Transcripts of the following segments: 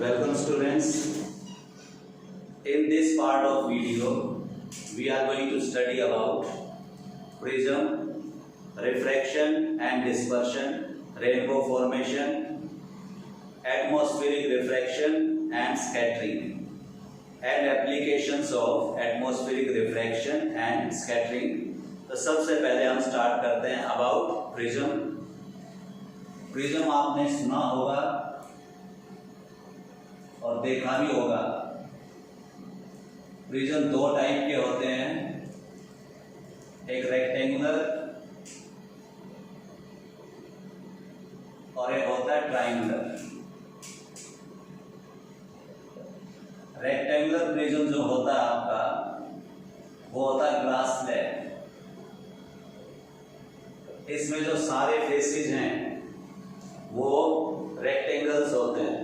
Welcome students. In this part of video, we are going to study about prism, refraction and dispersion, rainbow formation, atmospheric refraction and scattering, and applications of atmospheric refraction and scattering. तो सबसे पहले हम start करते हैं about prism. Prism आपने सुना होगा और देखा भी होगा. प्रिज्म दो टाइप के होते हैं, एक रेक्टेंगुलर और एक होता है ट्रायंगुलर. रेक्टेंगुलर प्रिज्म जो होता है आपका वो होता है ग्लास स्लैब. इसमें जो सारे फेसेस हैं वो रेक्टेंगल्स होते हैं.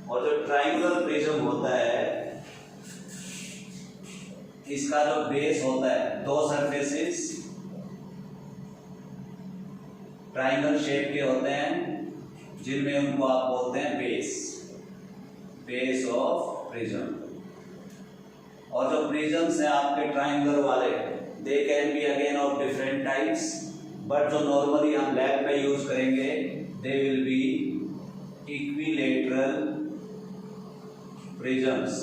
और जो ट्रायंगुलर प्रिज्म होता है इसका जो बेस होता है, दो सरफेसेस ट्रायंगल शेप के होते हैं जिनमें उनको आप बोलते हैं बेस ऑफ प्रिज्म. और जो प्रिज्म्स हैं आपके ट्रायंगल वाले, they can be again of different types, but जो नॉर्मली हम लैब में यूज करेंगे they will be equilateral prisms.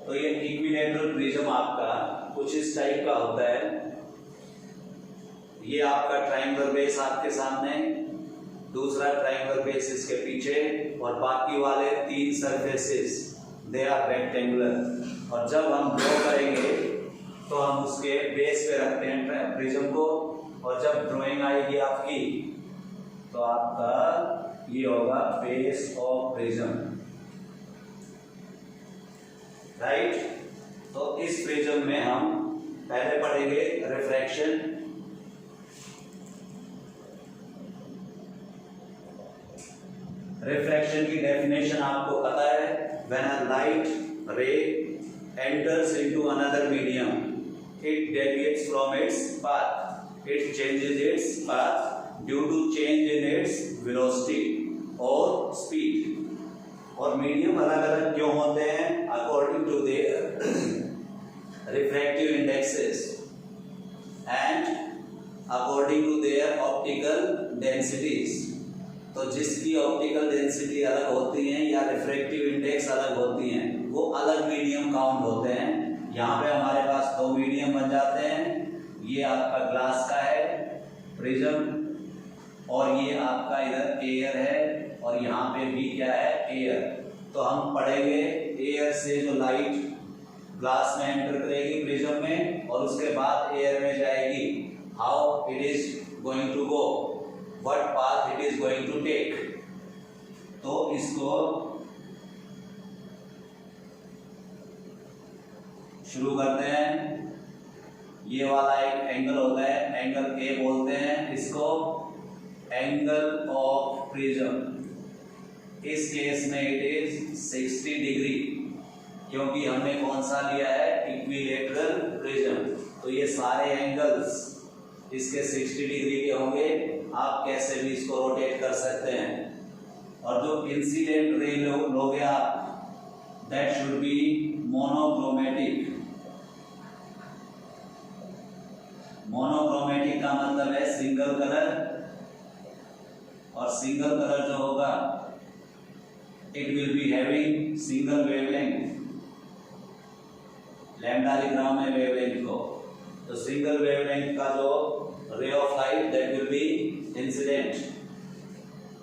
तो ये इक्विलेटरल प्रिज्म आपका कुछ इस टाइप का होता है. ये आपका ट्रायंगुलर बेस आपके सामने, दूसरा ट्रायंगुलर बेस इसके पीछे, और बाकी वाले तीन सरफेसेस दे आर रेक्टेंगुलर. और जब हम ड्रॉ करेंगे तो हम उसके बेस पे रखते हैं प्रिज्म को, और जब ड्राइंग आएगी आपकी तो आपका ये होगा बेस ऑफ प्रिज्म. राइट. तो इस प्रिज्म में हम पहले पढ़ेंगे रिफ्रैक्शन. रिफ्रैक्शन की डेफिनेशन आपको पता है. व्हेन अ लाइट रे enters into another medium, it deviates from its path. It changes its path due to change in its velocity or speed. और मीडियम अलग अलग क्यों होते हैं? According to their refractive indexes and according to their optical densities. तो जिसकी optical density अलग होती है या रिफ्रैक्टिव इंडेक्स अलग होती हैं वो अलग मीडियम काउंट होते हैं. यहाँ पे हमारे पास दो मीडियम बन जाते हैं. ये आपका ग्लास का है प्रिज्म, और ये आपका इधर एयर है, और यहाँ पे भी क्या है, एयर. तो हम पढ़ेंगे एयर से जो लाइट ग्लास में एंटर करेगी प्रिज्म में और उसके बाद एयर में जाएगी, how it is going to go, what path it is going to take. तो इसको शुरू करते हैं. ये वाला एक एंगल होता है, एंगल ए बोलते हैं इसको, एंगल ऑफ प्रिज्म. इस केस में इट इज 60 डिग्री, क्योंकि हमने कौन सा लिया है, इक्विलेटरल प्रिज्म. तो ये सारे एंगल्स इसके 60 डिग्री के होंगे. आप कैसे भी इसको रोटेट कर सकते हैं. और जो इंसिडेंट रे लोगे आप, that should be monochromatic. Monochromatic का मतलब है सिंगल कलर, और सिंगल कलर जो होगा it will be having single wavelength. Lambda लिख रहा हूं मैं वेवलेंथ को. तो सिंगल वेवलेंथ का जो ray of light that will B incident.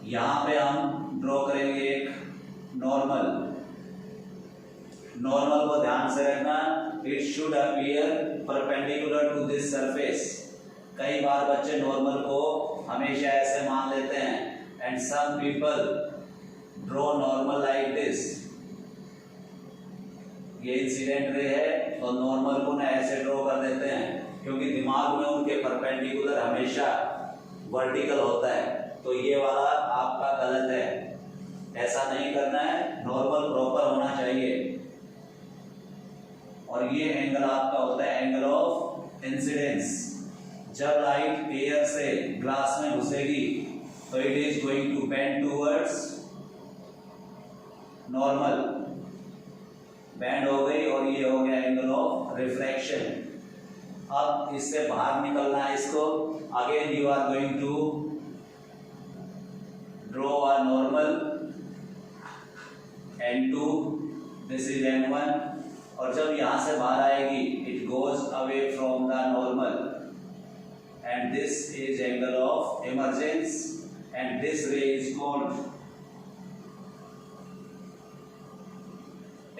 यहां पे हम ड्रॉ करेंगे एक नॉर्मल. नॉर्मल को ध्यान से रखना, it should appear perpendicular to this surface. कई बार बच्चे नॉर्मल को हमेशा ऐसे मान लेते हैं, and some people draw normal like this. ये इंसिडेंट रे है तो नॉर्मल को ना ऐसे ड्रॉ कर देते हैं, क्योंकि दिमाग में उनके परपेंडिकुलर हमेशा वर्टिकल होता है. तो ये वाला आपका गलत है, ऐसा नहीं करना है. नॉर्मल प्रॉपर होना चाहिए. और ये एंगल आपका होता है एंगल ऑफ इंसिडेंस. जब लाइट एयर से ग्लास में घुसेगी तो it is going to bend to towards normal, bend हो गई और ये हो गया एंगल ऑफ रिफ्रैक्शन। अब इससे बाहर निकलना है इसको। Again you are going to draw a normal N2, this is N1, और जब यहां से बाहर आएगी it goes away from the normal and this is angle of emergence and this ray is called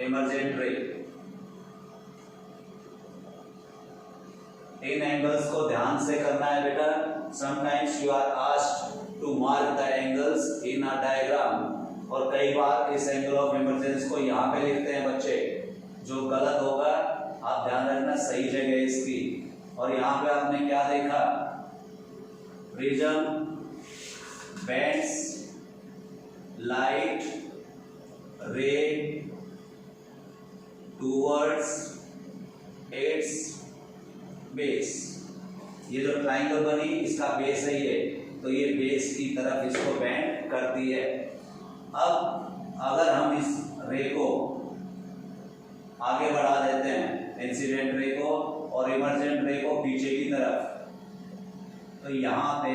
emergent ray। इन angles को ध्यान से करना है बेटा। Sometimes you are asked to mark the angles in a diagram, और कई बार इस एंगल ऑफ इमरजेंस को यहाँ पे लिखते हैं बच्चे, जो गलत होगा। आप ध्यान रखना सही जगह इसकी। और यहाँ पे आपने क्या देखा, prism bends light ray towards its base. ये जो ट्राइंगल बनी इसका बेस है ये, तो ये बेस की तरफ इसको बेंड करती है। अब अगर हम इस रे को आगे बढ़ा देते हैं, इंसिडेंट रे को और इमर्जेंट रे को पीछे की तरफ, तो यहाँ पे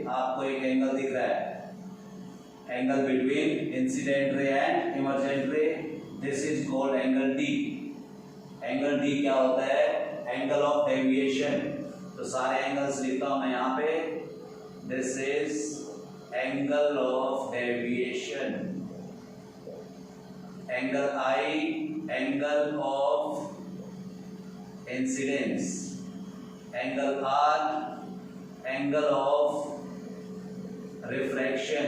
आपको एक एंगल दिख रहा है, angle between incident ray and emergent रे, this is called angle D. Angle D क्या होता है, एंगल ऑफ डेविएशन। तो सारे एंगल्स लिखता हूं मैं यहाँ पे, this is angle of deviation. Angle I angle of incidence, angle R angle of refraction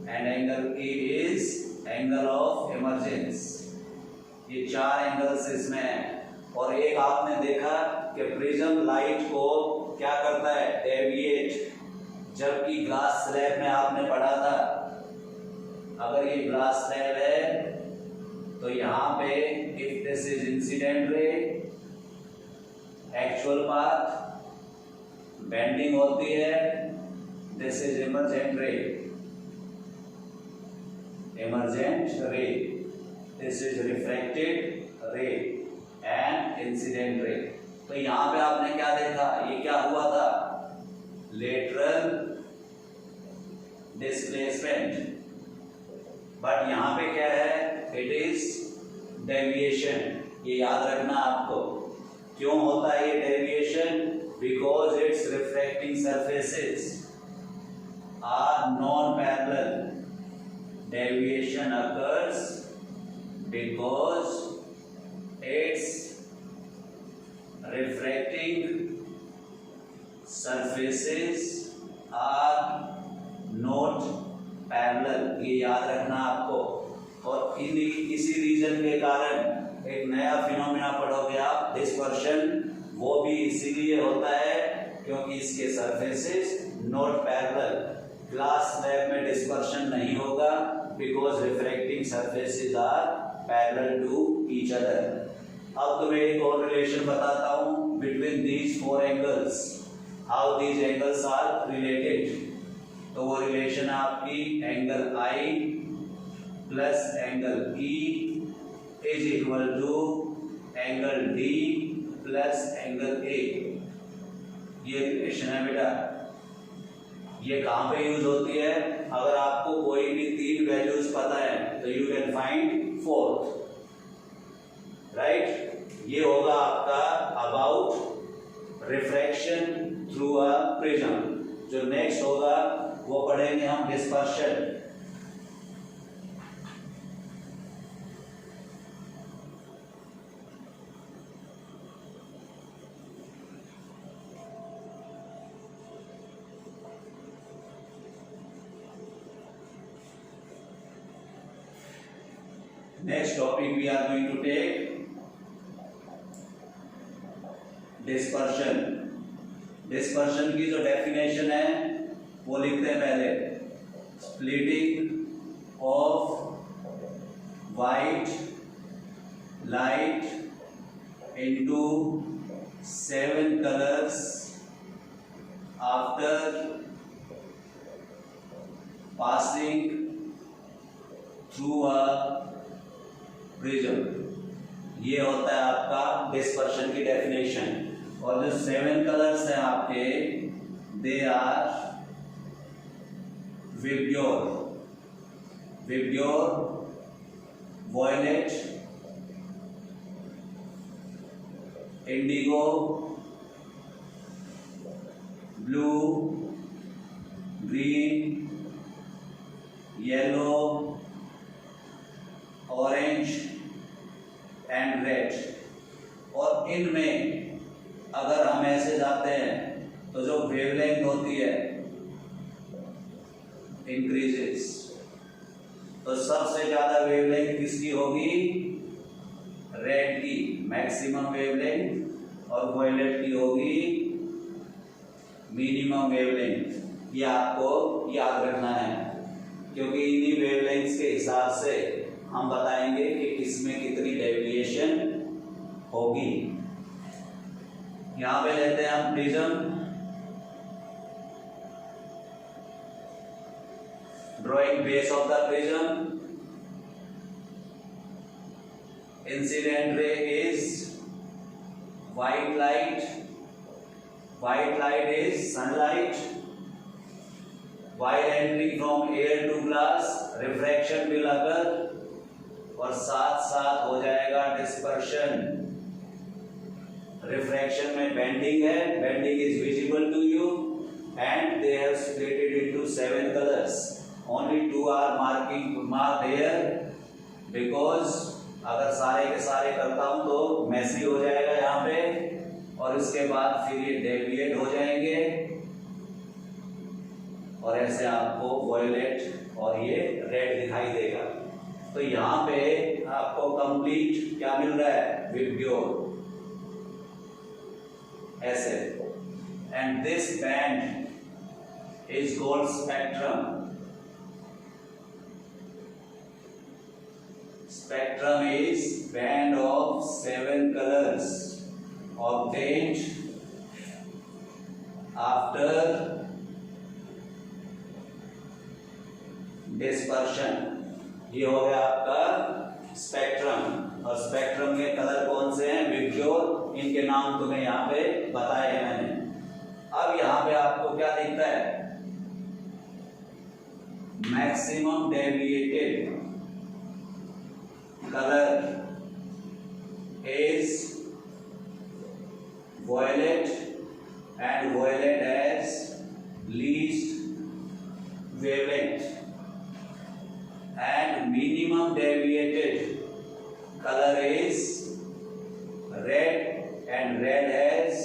and angle A is angle of emergence. ये चार एंगल्स इसमें हैं। और एक आपने देखा कि प्रिज्म लाइट को क्या करता है, डेविएट। जबकि ग्लास स्लैब में आपने पढ़ा था, अगर ये ग्लास स्लैब है तो यहाँ पे if this is incident ray, actual path bending होती है, दिस इज इमर्जेंट रे, इमर्जेंट रे, दिस इज रिफ्रैक्टेड रे एंड इंसिडेंट रे। तो यहां पे आपने क्या देखा, ये क्या हुआ था, लेटरल डिस्प्लेसमेंट, बट यहां पे क्या है, इट इज डेविएशन। ये याद रखना आपको। क्यों होता है ये deviation, because its refracting surfaces are non parallel. Deviation occurs because its refracting surfaces are not parallel। ये याद रखना आपको। और इसी रीजन के कारण एक नया फिनोमेना पढ़ोगे आप, डिस्पर्शन। वो भी इसीलिए होता है क्योंकि इसके surfaces not parallel. Glass slab में डिस्पर्शन नहीं होगा because refracting surfaces are parallel to each other। अब तुम्हें एक और रिलेशन बताता हूं between these four angles, how these angles are related। तो वो रिलेशन आपकी angle I plus angle E is equal to angle D plus angle A। ये रिलेशन है बेटा। ये कहां पे यूज होती है, अगर आपको कोई भी तीन वैल्यूज पता है तो you can find fourth, right. ये होगा आपका about refraction through a prism. जो नेक्स्ट होगा वो पढ़ेंगे हम dispersion. Next topic we are going to take dispersion। Dispersion की जो डेफिनेशन है वो लिखते हैं पहले, splitting of white light into 7 colours after passing through a prism. ये होता है आपका डिस्पर्शन की डेफिनेशन। और जो 7 कलर्स हैं आपके, they are VIBGYOR, violet, indigo, blue, green, yellow, orange and red. और इनमें अगर हम ऐसे जाते हैं तो जो वेवलेंथ होती है इंक्रीजेस। तो सबसे ज्यादा वेवलेंथ किसकी होगी? रेड की मैक्सिमम वेवलेंथ, और वॉयलेट की होगी मिनिमम वेवलेंथ। ये आपको याद रखना है, क्योंकि इन्हीं वेवलेंथ्स के हिसाब से हम बताएंगे कि किसमें कितनी डेविएशन होगी। यहां पे लेते हैं हम prism. Drawing base of the prism. Incident ray is white light is sunlight. While entering from air to glass, refraction will occur, और साथ साथ हो जाएगा डिस्पर्शन। रिफ्रैक्शन में बेंडिंग है, bending is visible to you, and they have split it into 7 colors. Only 2 are marked here, because अगर सारे के सारे करता हूं तो मैसी हो जाएगा यहाँ पे, और इसके बाद फिर ये डेविएट हो जाएंगे, और ऐसे आपको वॉयलेट और ये रेड दिखाई देगा। तो यहाँ पे आपको कंप्लीट क्या मिल रहा है? विब्ग्योर ऐसे। And this band is called spectrum. Spectrum is band of 7 colors obtained after dispersion। ये हो गया आपका स्पेक्ट्रम। और स्पेक्ट्रम के कलर कौन से हैं? विब्ग्योर। इनके नाम तुम्हें यहाँ पे बताए हैं मैंने। अब यहाँ पे आपको क्या दिखता है? Maximum deviated color is violet, and violet has least wavelength, and minimum deviated color is red, and red has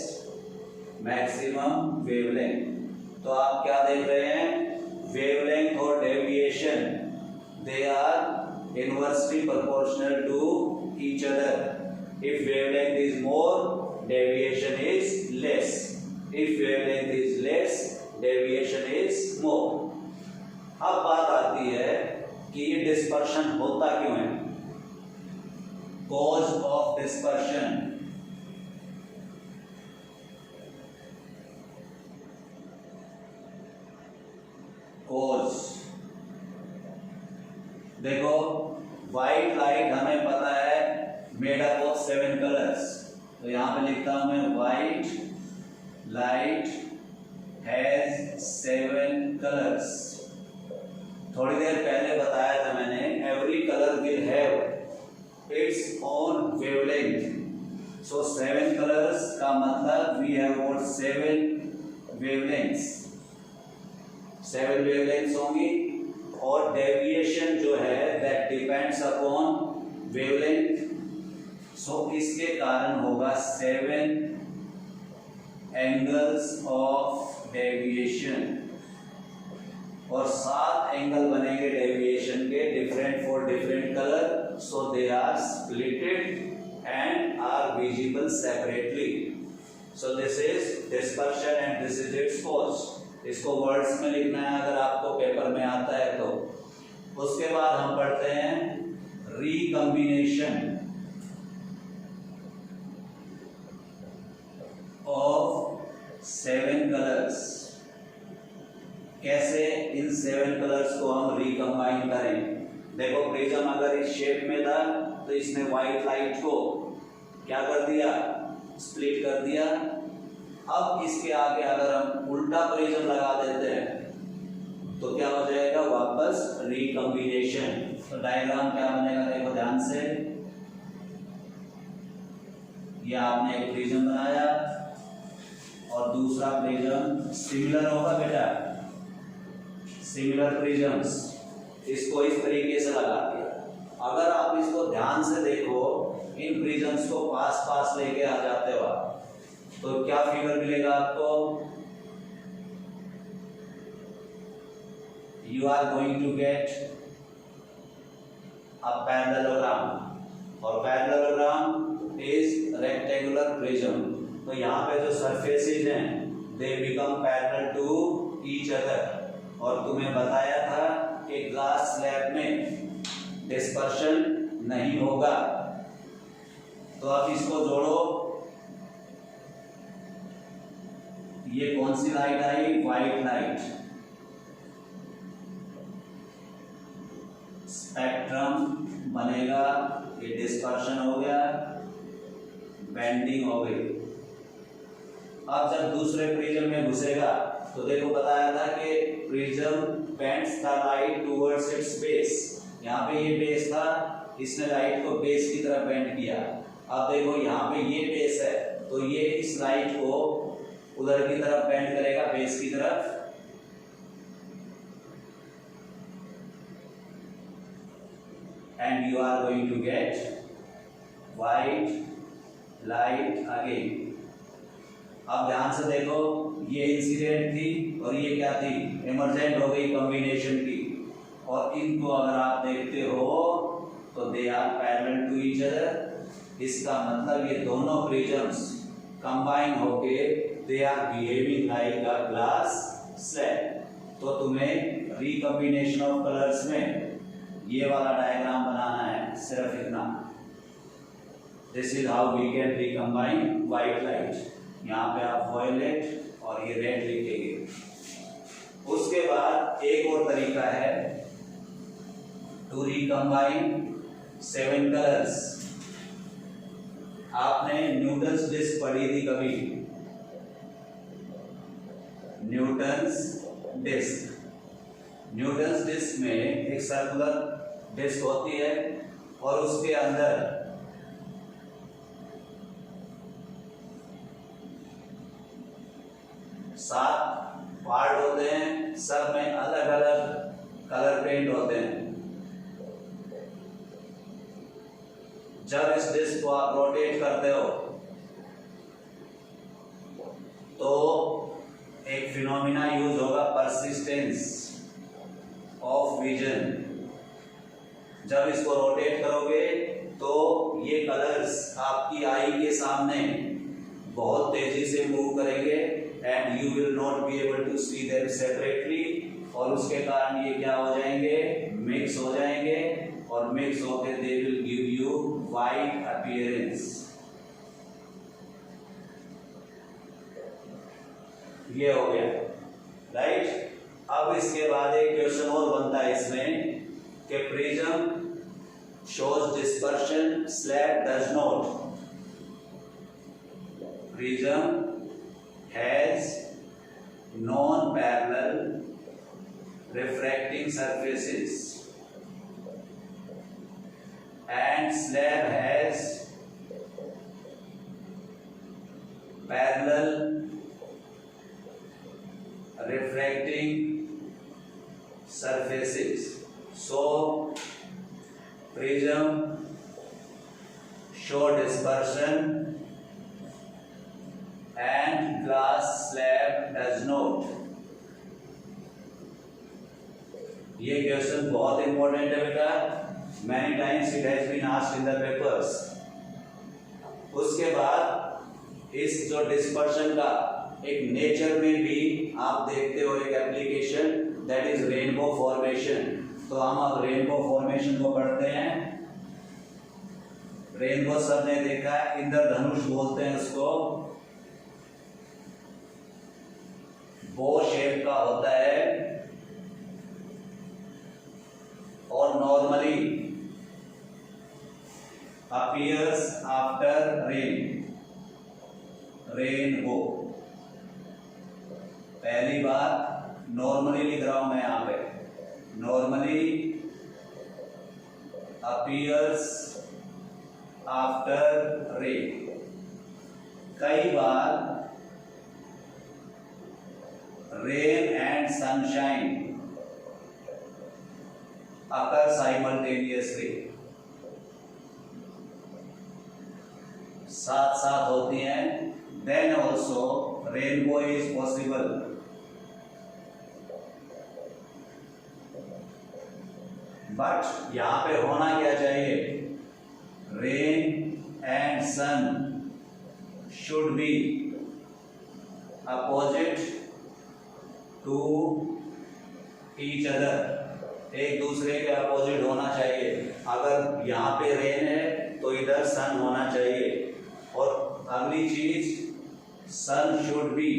maximum wavelength। तो आप क्या देख रहे हैं? वेवलेंथ और deviation, they are inversely proportional to each other. If wavelength is more, deviation is less. If wavelength is less, deviation is more. अब बात आती है कि ये डिस्पर्शन होता क्यों है? Cause of dispersion। Cause देखो, व्हाइट लाइट हमें पता है मेड अप ऑफ 7 कलर्स। तो यहां पे लिखता हूं मैं, व्हाइट लाइट हैज 7 कलर्स। थोड़ी देर पहले बताया था मैंने, every colour will have its own wavelength. So 7 colours का मतलब we have got 7 wavelengths. 7 wavelengths होंगी, और डेविएशन जो है that depends upon wavelength. So इसके कारण होगा 7 एंगल्स ऑफ डेविएशन, और 7 एंगल बनेंगे डेविएशन के, different for different colour. So they are splitted and are visible separately. So this is dispersion and this is its cause. इसको words में लिखना है अगर आपको पेपर में आता है तो। उसके बाद हम पढ़ते हैं रिकम्बिनेशन ऑफ 7 कलर्स। कैसे इन 7 कलर्स को हम रिकम्बाइन करें? देखो प्रिज्म अगर इस शेप में था तो इसने व्हाइट लाइट को क्या कर दिया, स्प्लिट कर दिया। अब इसके आगे अगर हम उल्टा प्रिज्म लगा देते हैं तो क्या हो जाएगा, वापस रिकॉम्बिनेशन। तो डायग्राम क्या बनेगा, देखो ध्यान से, ये आपने एक प्रिज्म बनाया और दूसरा प्रिज्म सिमिलर होगा बेटा, सिमिलर प्रिज्म्स, इसको इस तरीके से लगा दिया। अगर आप इसको ध्यान से देखो, इन प्रिज्म्स को पास पास लेके आ जाते हो आप, तो क्या फिगर मिलेगा आपको, you are going to get a parallelogram, और पैरेललोग्राम इज रेक्टेंगुलर प्रिज्म। तो यहाँ पे जो सरफेसेज हैं they become parallel to each other. और तुम्हें बताया था कि ग्लास स्लैब में डिस्पर्शन नहीं होगा। तो अब इसको जोड़ो, ये कौन सी लाइट आई, व्हाइट लाइट, स्पेक्ट्रम बनेगा, ये डिस्पर्शन हो गया, बेंडिंग हो गई। अब जब दूसरे प्रिज्म में घुसेगा तो देखो बताया था कि prism bends the light towards its base. यहाँ पे ये बेस था, इसने लाइट को बेस की तरफ बेंड किया। अब देखो यहाँ पे ये बेस है तो ये इस लाइट को उधर की तरफ बेंड करेगा, बेस की तरफ। And you are going to get white light again. अब ध्यान से देखो, ये इंसिडेंट थी और ये क्या थी, इमर्जेंट हो गई कॉम्बिनेशन की। और इनको अगर आप देखते हो तो they are parallel to each other. इसका मतलब ये दोनों प्रिज्म्स कंबाइन होके they are behaving like a glass slab. तो तुम्हें रिकॉम्बिनेशन ऑफ कलर्स में ये वाला डायग्राम बनाना है, सिर्फ इतना। This is how we can recombine white light. यहाँ पे आप वॉयलेट और ये रेड लिखेंगे। उसके बाद एक और तरीका है टू रिकम्बाइन 7 कलर्स। आपने न्यूटन्स डिस्क पढ़ी थी कभी, न्यूटन्स डिस्क। न्यूटन्स डिस्क में एक सर्कुलर डिस्क होती है और उसके अंदर सात पार्ट होते हैं, सब में अलग अलग कलर पेंट होते हैं। जब इस डिस्क को आप रोटेट करते हो तो एक फिनोमिना यूज होगा, परसिस्टेंस ऑफ विजन। जब इसको रोटेट करोगे तो ये कलर्स आपकी आई के सामने बहुत तेजी से मूव करेंगे and you will not be able to see them separately. और उसके कारण ये क्या हो जाएंगे, मिक्स हो जाएंगे, और मिक्स होके they will give you white appearance. ये हो गया, राइट। अब इसके बाद एक क्वेश्चन और बनता है इसमें कि prism shows dispersion, slab does not. Prism has non-parallel refracting surfaces and slab has parallel refracting surfaces. So prism show dispersion and glass slab does not. ये क्वेश्चन बहुत इंपॉर्टेंट है बेटा, many times it has been asked in the papers. उसके बाद इस जो dispersion का एक नेचर में भी आप देखते हो एक application, that is rainbow formation. तो हम अब रेनबो फॉर्मेशन को पढ़ते हैं। रेनबो सबने देखा है, इंद्रधनुष बोलते हैं उसको। बो शेप का होता है और normally normally appears after rainbow. पहली बात नॉर्मली लिख रहा हूं मैं यहां पे, नॉर्मली अपीयर्स आफ्टर रेन। कई बार rain and sunshine occur simultaneously, साथ साथ होती हैं। Then also rainbow is possible. But यहां पे होना क्या चाहिए, rain and sun should be opposite to each other, एक दूसरे के अपोजिट होना चाहिए। अगर यहाँ पे रेन है तो इधर सन होना चाहिए। और अगली चीज, sun should be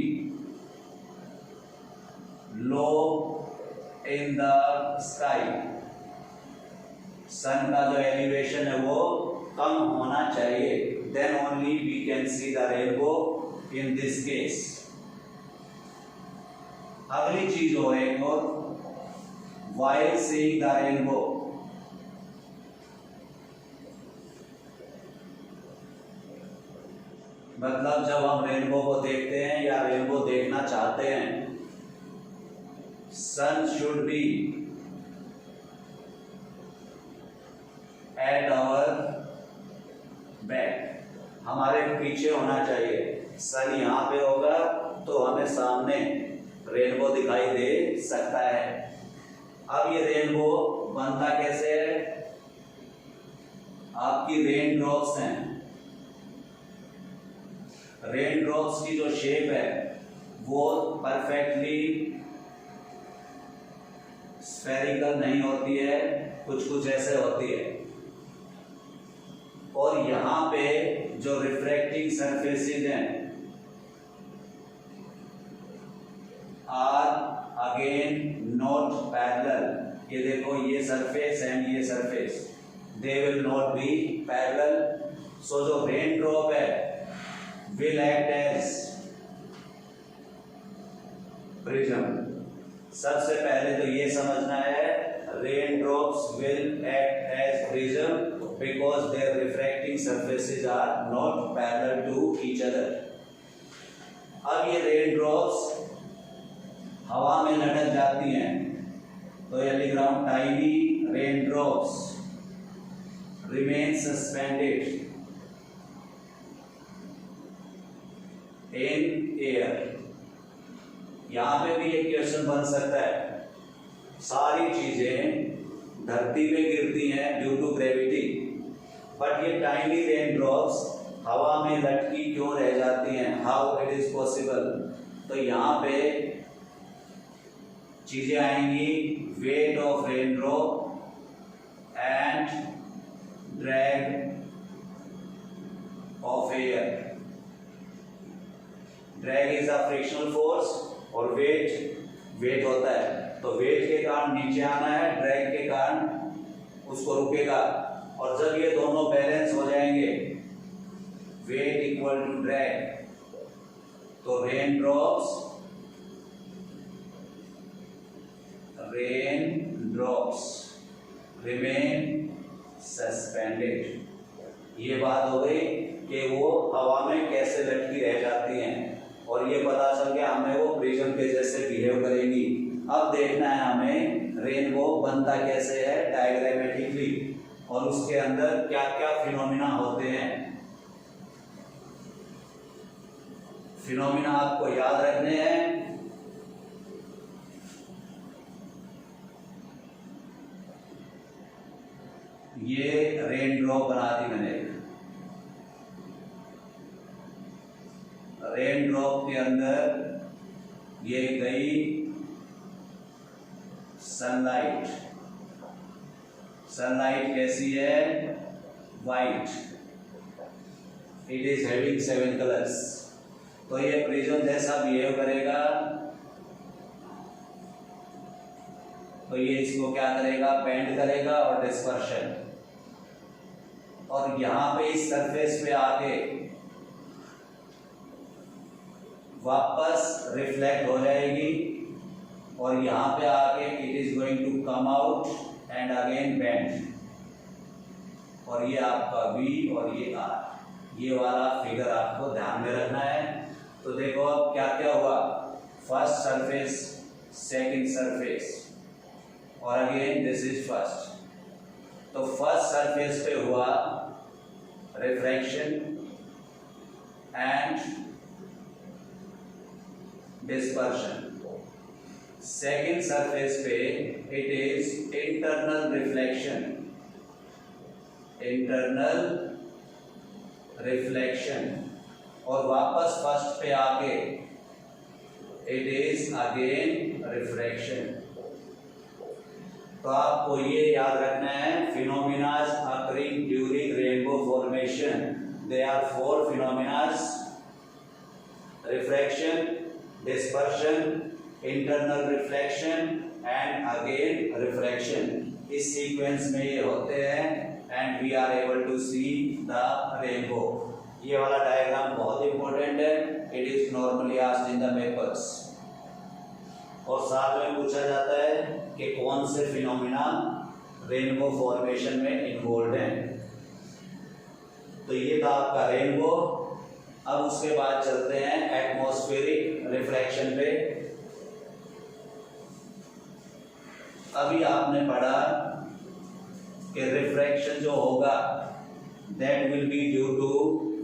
low in the sky, sun का जो एलिवेशन है वो कम होना चाहिए। Then only we can see the rainbow in this case. अगली चीज हो एक और, while seeing the rainbow, मतलब जब हम रेनबो को देखते हैं या रेनबो देखना चाहते हैं, sun should be at our back, हमारे पीछे होना चाहिए। सन यहाँ पे होगा तो हमें सामने रेनबो दिखाई दे सकता है। अब ये रेनबो बनता कैसे है, आपकी रेन ड्रॉप्स हैं। रेन ड्रॉप्स की जो शेप है वो परफेक्टली स्फेरिकल नहीं होती है, कुछ कुछ ऐसे होती है। और यहां पे जो रिफ्रैक्टिंग सरफेसेस हैं आर अगेन नॉट पैरेलल। ये देखो, ये सरफेस एंड ये surface, they will not be parallel. So जो रेन ड्रॉप है विल एक्ट एज प्रिज्म। सबसे पहले तो ये समझना है, rain drops will act as prism because their refracting surfaces are not parallel to each other. अब ये रेन ड्रॉप्स हवा में लटक जाती हैं, तो ये लिख रहा हूं, tiny rain drops remain suspended in air. यहां पे भी एक क्वेश्चन बन सकता है, सारी चीजें धरती पे गिरती हैं ड्यू टू ग्रेविटी, बट ये टाइनी रेन ड्रॉप्स हवा में लटकी क्यों रह जाती हैं, हाउ इट इज पॉसिबल। तो यहां पे चीजें आएंगी, weight of rain drop and drag of air. Drag is a frictional force और वेट होता है, तो वेट के कारण नीचे आना है, ड्रैग के कारण उसको रुकेगा। और जब ये दोनों बैलेंस हो जाएंगे, वेट इक्वल टू ड्रैग, तो रेन ड्रॉप्स रिमेन सस्पेंडेड। ये बात हो गई कि वो हवा में कैसे लटकी रह जाती हैं, और ये पता चल गया हमें वो प्रिज्म के जैसे बिहेव करेंगी। अब देखना है हमें रेनबो बनता कैसे है डायग्रामेटिकली, और उसके अंदर क्या क्या फिनोमिना होते हैं। फिनोमिना आपको याद रखने हैं। ये रेन ड्रॉप बना दी मैंने। रेन ड्रॉप के अंदर ये गई सनलाइट। सनलाइट कैसी है, white, it is having 7 colours. तो ये प्रिज्म जैसा बिहेव करेगा, तो तो ये इसको क्या करेगा, बेंड करेगा और डिस्पर्शन, और यहाँ पे इस सरफेस पे आके वापस रिफ्लेक्ट हो जाएगी, और यहाँ पे आके it is going to come out and again bend, और ये आपका V और ये R, ये वाला फिगर आपको ध्यान में रखना है। तो देखो अब क्या क्या हुआ, फर्स्ट सरफेस, सेकंड सरफेस, और अगेन दिस इज फर्स्ट। तो फर्स्ट सरफेस पे हुआ refraction and dispersion, second surface पे it is internal reflection, internal reflection, और वापस फर्स्ट पे आके इट इज अगेन रिफ्रैक्शन। तो आपको ये याद रखना है, phenomenas occurring during rainbow formation, they are 4 phenomenas, refraction, dispersion, internal reflection and again refraction. इस सीक्वेंस में ये होते हैं and we are able to see the rainbow. ये वाला डायग्राम बहुत इंपॉर्टेंट है, it is normally asked in the papers, और साथ में पूछा जाता है कि कौन से फिनोमिना रेनबो फॉर्मेशन में इन्वॉल्व हैं। तो ये था आपका रेनबो। अब उसके बाद चलते हैं एटमॉस्फेरिक रिफ्रैक्शन पे। अभी आपने पढ़ा कि रिफ्रैक्शन जो होगा that will be due to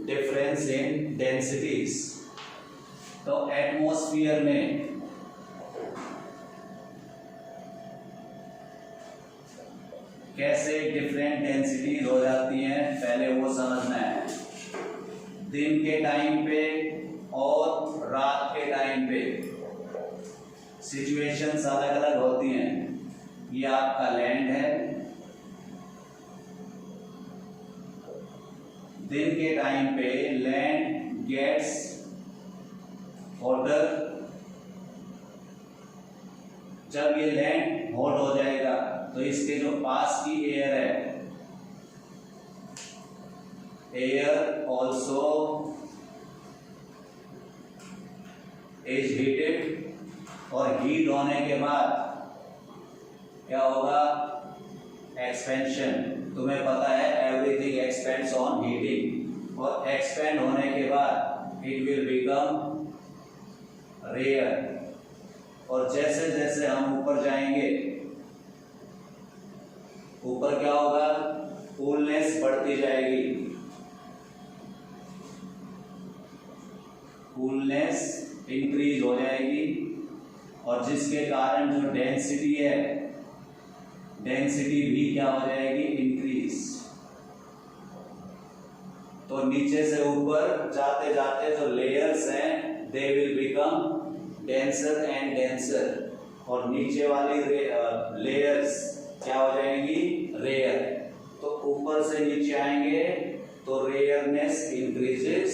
difference in densities. तो एटमॉस्फेयर में कैसे डिफरेंट डेंसिटीज हो जाती हैं, पहले वो समझना है। दिन के टाइम पे और रात के टाइम पे सिचुएशंस अलग अलग होती हैं। ये आपका लैंड है, दिन के टाइम पे लैंड गेट्स हॉटर, जब ये लैंड हॉट हो जाएगा तो इसके जो पास की एयर है, एयर ऑल्सो इज हीटेड, और हीट होने के बाद क्या होगा, एक्सपेंशन। तुम्हें पता है एवरीथिंग एक्सपेंड्स ऑन हीटिंग, और एक्सपेंड होने के बाद इट विल बिकम रेयर, और जैसे जैसे हम ऊपर जाएंगे ऊपर क्या होगा, कूलनेस बढ़ती जाएगी, कूलनेस इंक्रीज हो जाएगी, और जिसके कारण जो डेंसिटी है, डेंसिटी भी क्या हो जाएगी, इंक्रीज। तो नीचे से ऊपर जाते जाते जो लेयर्स हैं they will become denser and denser, और नीचे वाली लेयर्स क्या हो जाएंगी, रेयर। तो ऊपर से नीचे आएंगे तो रेयरनेस इंक्रीजेस,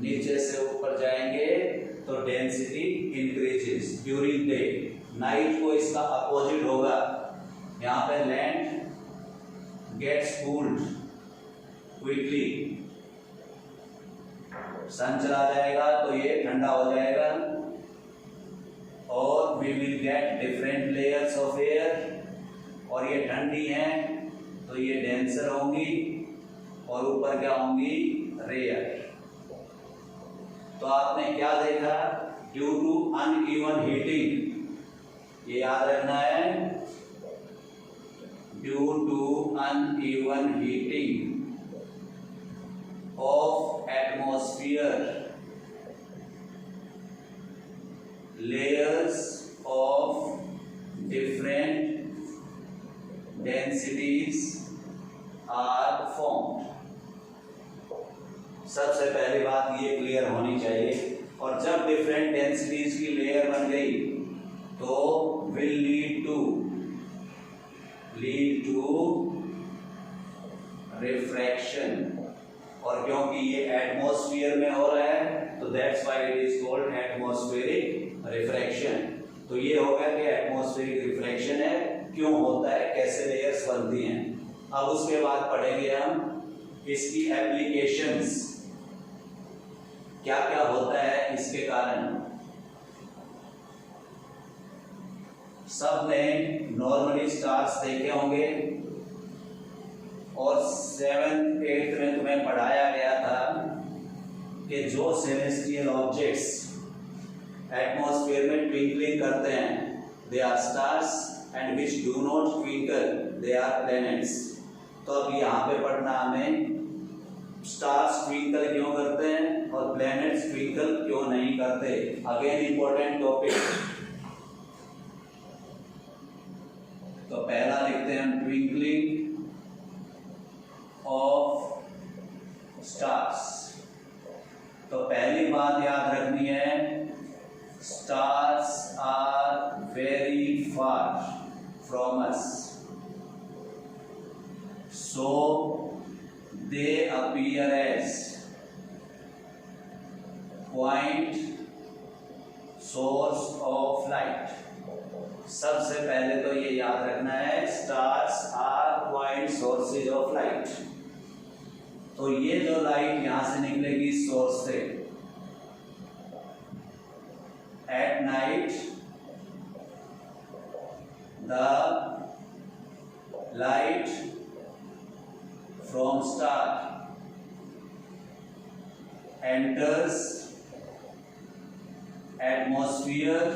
नीचे से ऊपर जाएंगे तो density increases during day. Night को इसका अपोजिट होगा, यहाँ पे land gets cooled quickly, sun चला जाएगा तो ये ठंडा हो जाएगा, और we will get different layers of air, और ये ठंडी हैं तो ये डेंसर होंगी, और ऊपर क्या होंगी, रेयर। तो आपने क्या देखा, ड्यू टू अनइवन हीटिंग, ये याद रखना है, due to uneven heating of atmosphere, layers of different densities are formed। सबसे पहली बात ये क्लियर होनी चाहिए, और जब डिफरेंट डेंसिटीज की लेयर बन गई तो will lead to रिफ्रैक्शन, और क्योंकि ये एटमॉस्फेयर में हो रहा है तो that's why it is called atmospheric refraction. तो ये हो गया कि एटमॉस्फेरिक रिफ्रैक्शन है क्यों होता है, कैसे लेयर्स बनती हैं। अब उसके बाद पढ़ेंगे हम इसकी एप्लीकेशंस, क्या क्या होता है इसके कारण। सब ने नॉर्मली स्टार्स देखे होंगे और 7th 8th में तुम्हें पढ़ाया गया था कि जो सेलेस्टियल ऑब्जेक्ट्स एटमॉस्फेयर में ट्विंकलिंग करते हैं they are stars and which do not twinkle they are planets. तो अब यहाँ पे पढ़ना हमें स्टार्स ट्विंकल क्यों करते हैं और प्लैनेट्स ट्विंकल क्यों नहीं करते। Again important topic. तो पहला लिखते हैं हम ट्विंकलिंग ऑफ स्टार्स। तो पहली बात याद रखनी है, stars are very far from us, so they appear as point source of light। सबसे पहले तो ये याद रखना है stars are point sources of light. तो ये जो लाइट यहां से निकलेगी सोर्स से, at night the light from star enters atmosphere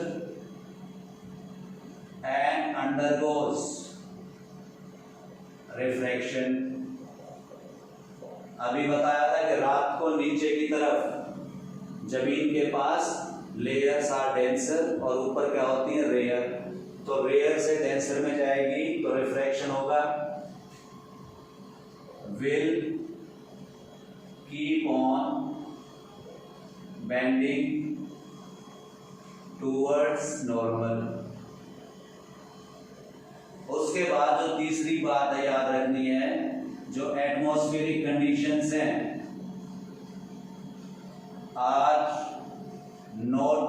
and undergoes refraction। अभी बताया था कि रात को नीचे की तरफ जमीन के पास लेयर्स आर डेंसर और ऊपर क्या होती है रेयर। तो रेयर से डेंसर में जाएगी तो रिफ्रैक्शन होगा, will keep on bending towards normal। उसके बाद जो तीसरी बात है याद रखनी है, जो एटमॉस्फेरिक कंडीशंस हैं आर नॉट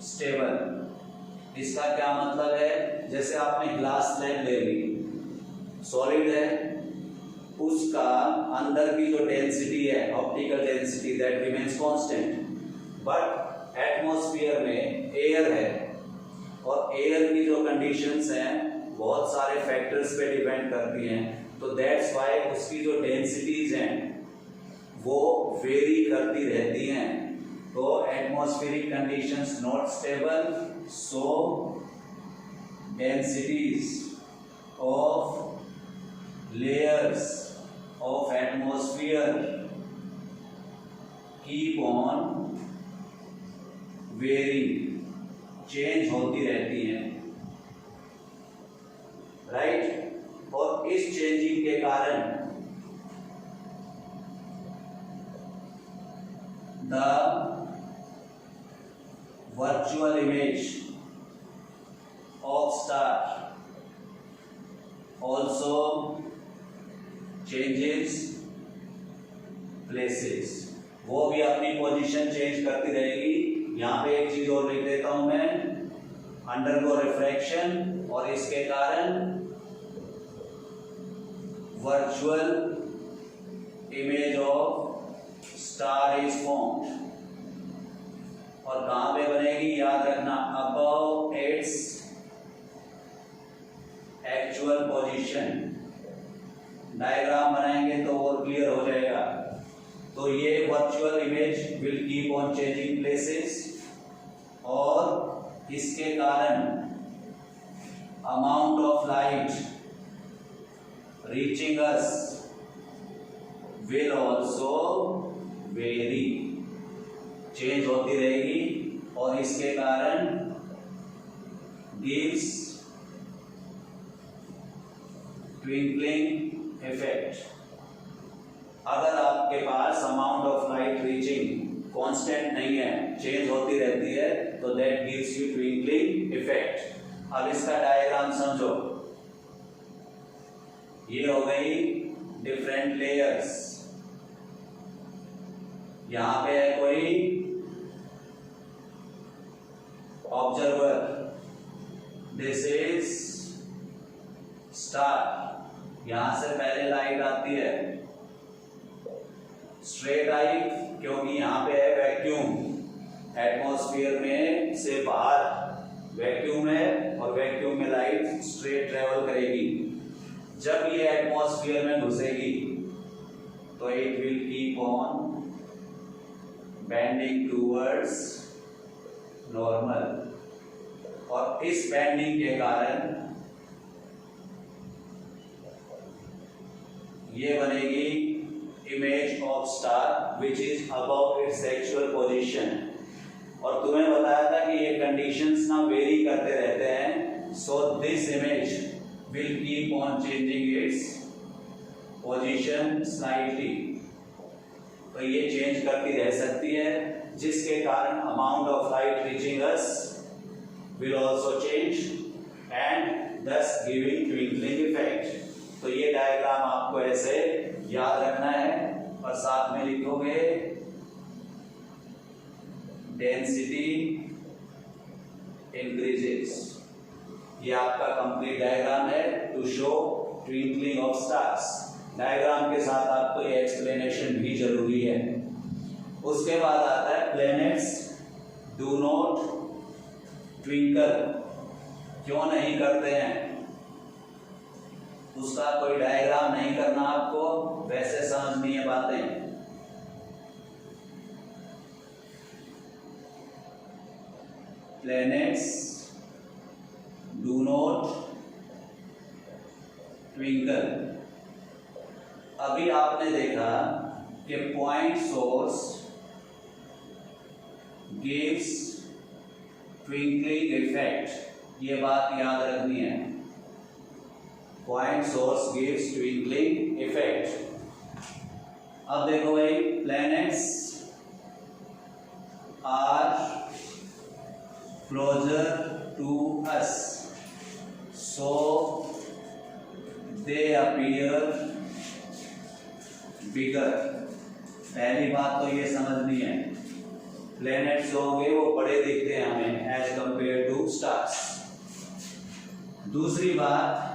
स्टेबल। इसका क्या मतलब है, जैसे आपने ग्लास स्लैब ले ली, सॉलिड है, उसका अंदर की जो डेंसिटी है optical density that remains constant, but atmosphere में एयर है और एयर की जो कंडीशंस हैं बहुत सारे फैक्टर्स पे डिपेंड करती हैं। तो दैट्स व्हाई उसकी जो डेंसिटीज हैं वो वेरी करती रहती हैं। तो atmospheric conditions not stable, so densities of layers of atmosphere keep on varying, change होती रहती हैं, राइट। और इस चेंजिंग के कारण the virtual image of star also changes places। वो भी अपनी पोजीशन चेंज करती रहेगी। यहाँ पे एक चीज और लिख देता हूं मैं, अंडरगो रिफ्रैक्शन, और इसके कारण virtual image of star is formed. और कहां पे बनेगी याद रखना, above its actual position. Diagram बनाएंगे तो और क्लियर हो जाएगा। तो ये virtual image will keep on changing places और इसके कारण amount of light reaching us will also very, change होती रहेगी और इसके कारण गिव्स ट्विंकलिंग इफेक्ट। अगर आपके पास amount of light reaching constant नहीं है, चेंज होती रहती है, तो that gives you twinkling effect. अब इसका डायग्राम समझो, ये हो गई डिफरेंट लेयर्स। यहां पे है कोई ऑब्जर्वर, दिस इज स्टार, यहां से पहले लाइट आती है, स्ट्रेट आई क्योंकि यहाँ पे है वैक्यूम, एटमॉस्फेयर में से बाहर वैक्यूम है और वैक्यूम में लाइट स्ट्रेट ट्रेवल करेगी। जब ये एटमॉस्फेयर में घुसेगी तो it will keep on bending towards normal, और इस बेंडिंग के कारण ये बनेगी image of star which is above its actual position. और तुम्हें बताया था कि ये कंडीशंस ना वेरी करते रहते हैं, so this image will keep on changing its position slightly. तो ये चेंज करती रह सकती है, जिसके कारण amount of light reaching us will also change and thus giving twinkling effect. तो ये डायग्राम आपको ऐसे याद रखना है और साथ में लिखोगे डेंसिटी इंक्रीजेस। ये आपका कंप्लीट डायग्राम है to show twinkling of stars. Diagram के साथ आपको ये एक्सप्लेनेशन भी जरूरी है। उसके बाद आता है प्लैनेट्स डू नॉट ट्विंकल, क्यों नहीं करते हैं, उसका कोई डायग्राम नहीं करना आपको, वैसे समझनी है बातें। Planets do not twinkle. अभी आपने देखा कि point source gives twinkling effect, ये बात याद रखनी है। Point source gives twinkling effect. अब देखो भाई, planets are closer to us, so they appear bigger। पहली बात तो ये समझनी है, प्लैनेट्स होंगे वो बड़े दिखते हैं हमें एज कंपेयर टू स्टार्स। दूसरी बात,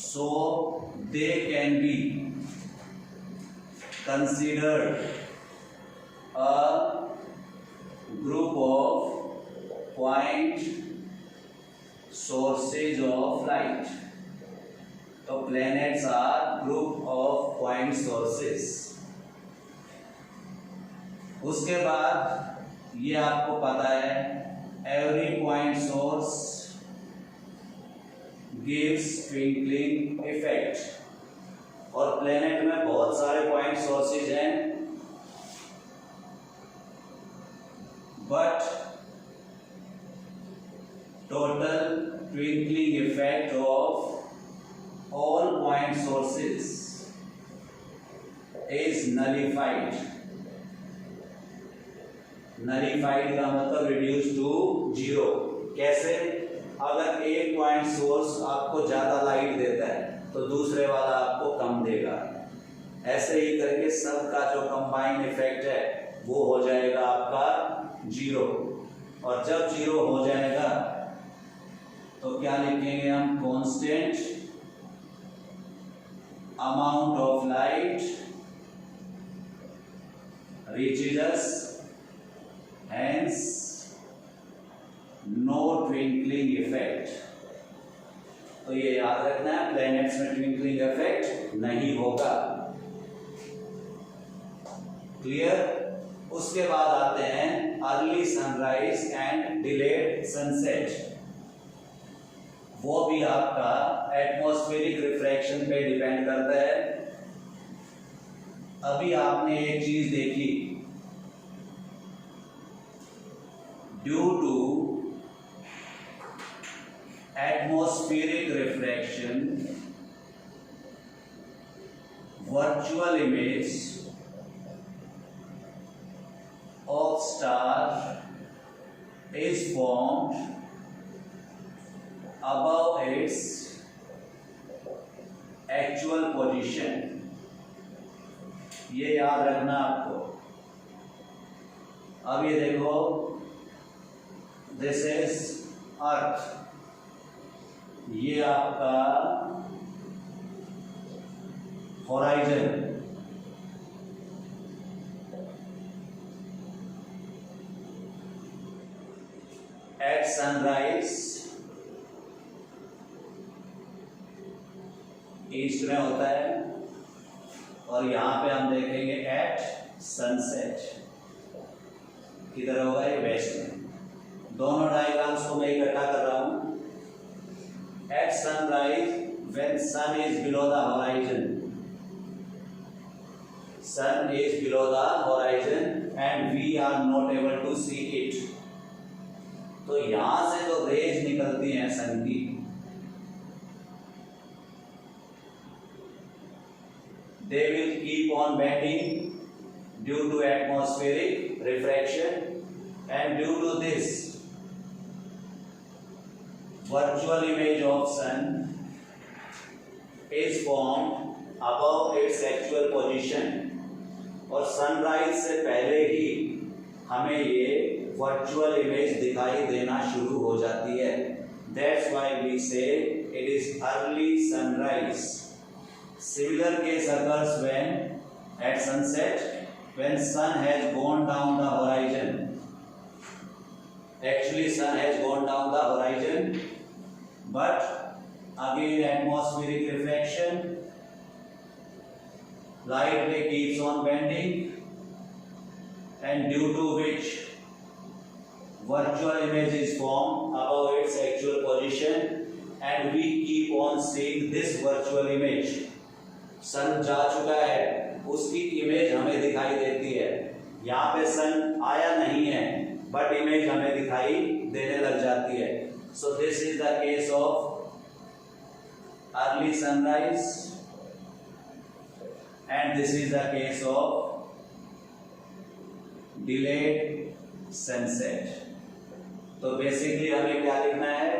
so they can be considered a group of point sources of light। तो planets are group of point sources। उसके बाद ये आपको पता है every point source gives twinkling effect, और planet में बहुत सारे point sources हैं, but total twinkling effect of all point sources is nullified। nullified का मतलब reduced to zero। कैसे? अगर एक पॉइंट सोर्स आपको ज्यादा लाइट देता है तो दूसरे वाला आपको कम देगा। ऐसे ही करके सबका जो कंबाइंड इफेक्ट है वो हो जाएगा आपका जीरो, और जब जीरो हो जाएगा तो क्या लिखेंगे हम, constant amount of light reaches us, hence no twinkling effect. तो ये याद रखना है, प्लैनेट्स में ट्विंकलिंग इफेक्ट नहीं होगा। क्लियर? उसके बाद आते हैं early sunrise and delayed sunset. वो भी आपका एटमॉस्फेरिक रिफ्रैक्शन पे डिपेंड करता है। अभी आपने एक चीज देखी, due to atmospheric refraction, virtual image of star is formed above its actual position। ये याद रखना आपको। अब ये देखो, दिस इज अर्थ, ये आपका होराइजन। एट सनराइज ईस्ट में होता है और यहां पे हम देखेंगे एट सनसेट किधर होगा, ये वेस्ट में। दोनों डायग्राम्स को मैं इकट्ठा कर रहा हूं। At sunrise when sun is below the horizon, sun is below the horizon and we are not able to see it. तो यहां से जो रेज निकलती हैं सन की, they will keep on bending due to atmospheric refraction, and due to this virtual image of sun is formed above its actual position। और sunrise से पहले ही हमें ये वर्चुअल इमेज दिखाई देना शुरू हो जाती है। That's why we say it is early sunrise। Similar case occurs when at sunset, when sun has gone down the horizon. Actually sun has gone down the horizon, but again atmospheric refraction, light ray keeps on bending, and due to which virtual image is formed above its actual position, and we keep on seeing this virtual image। सन जा चुका है, उसकी image हमें दिखाई देती है। यहाँ पे सन आया नहीं है बट इमेज हमें दिखाई देने लग जाती है। So this is the case of early sunrise and this is the case of delayed sunset. तो बेसिकली हमें क्या लिखना है,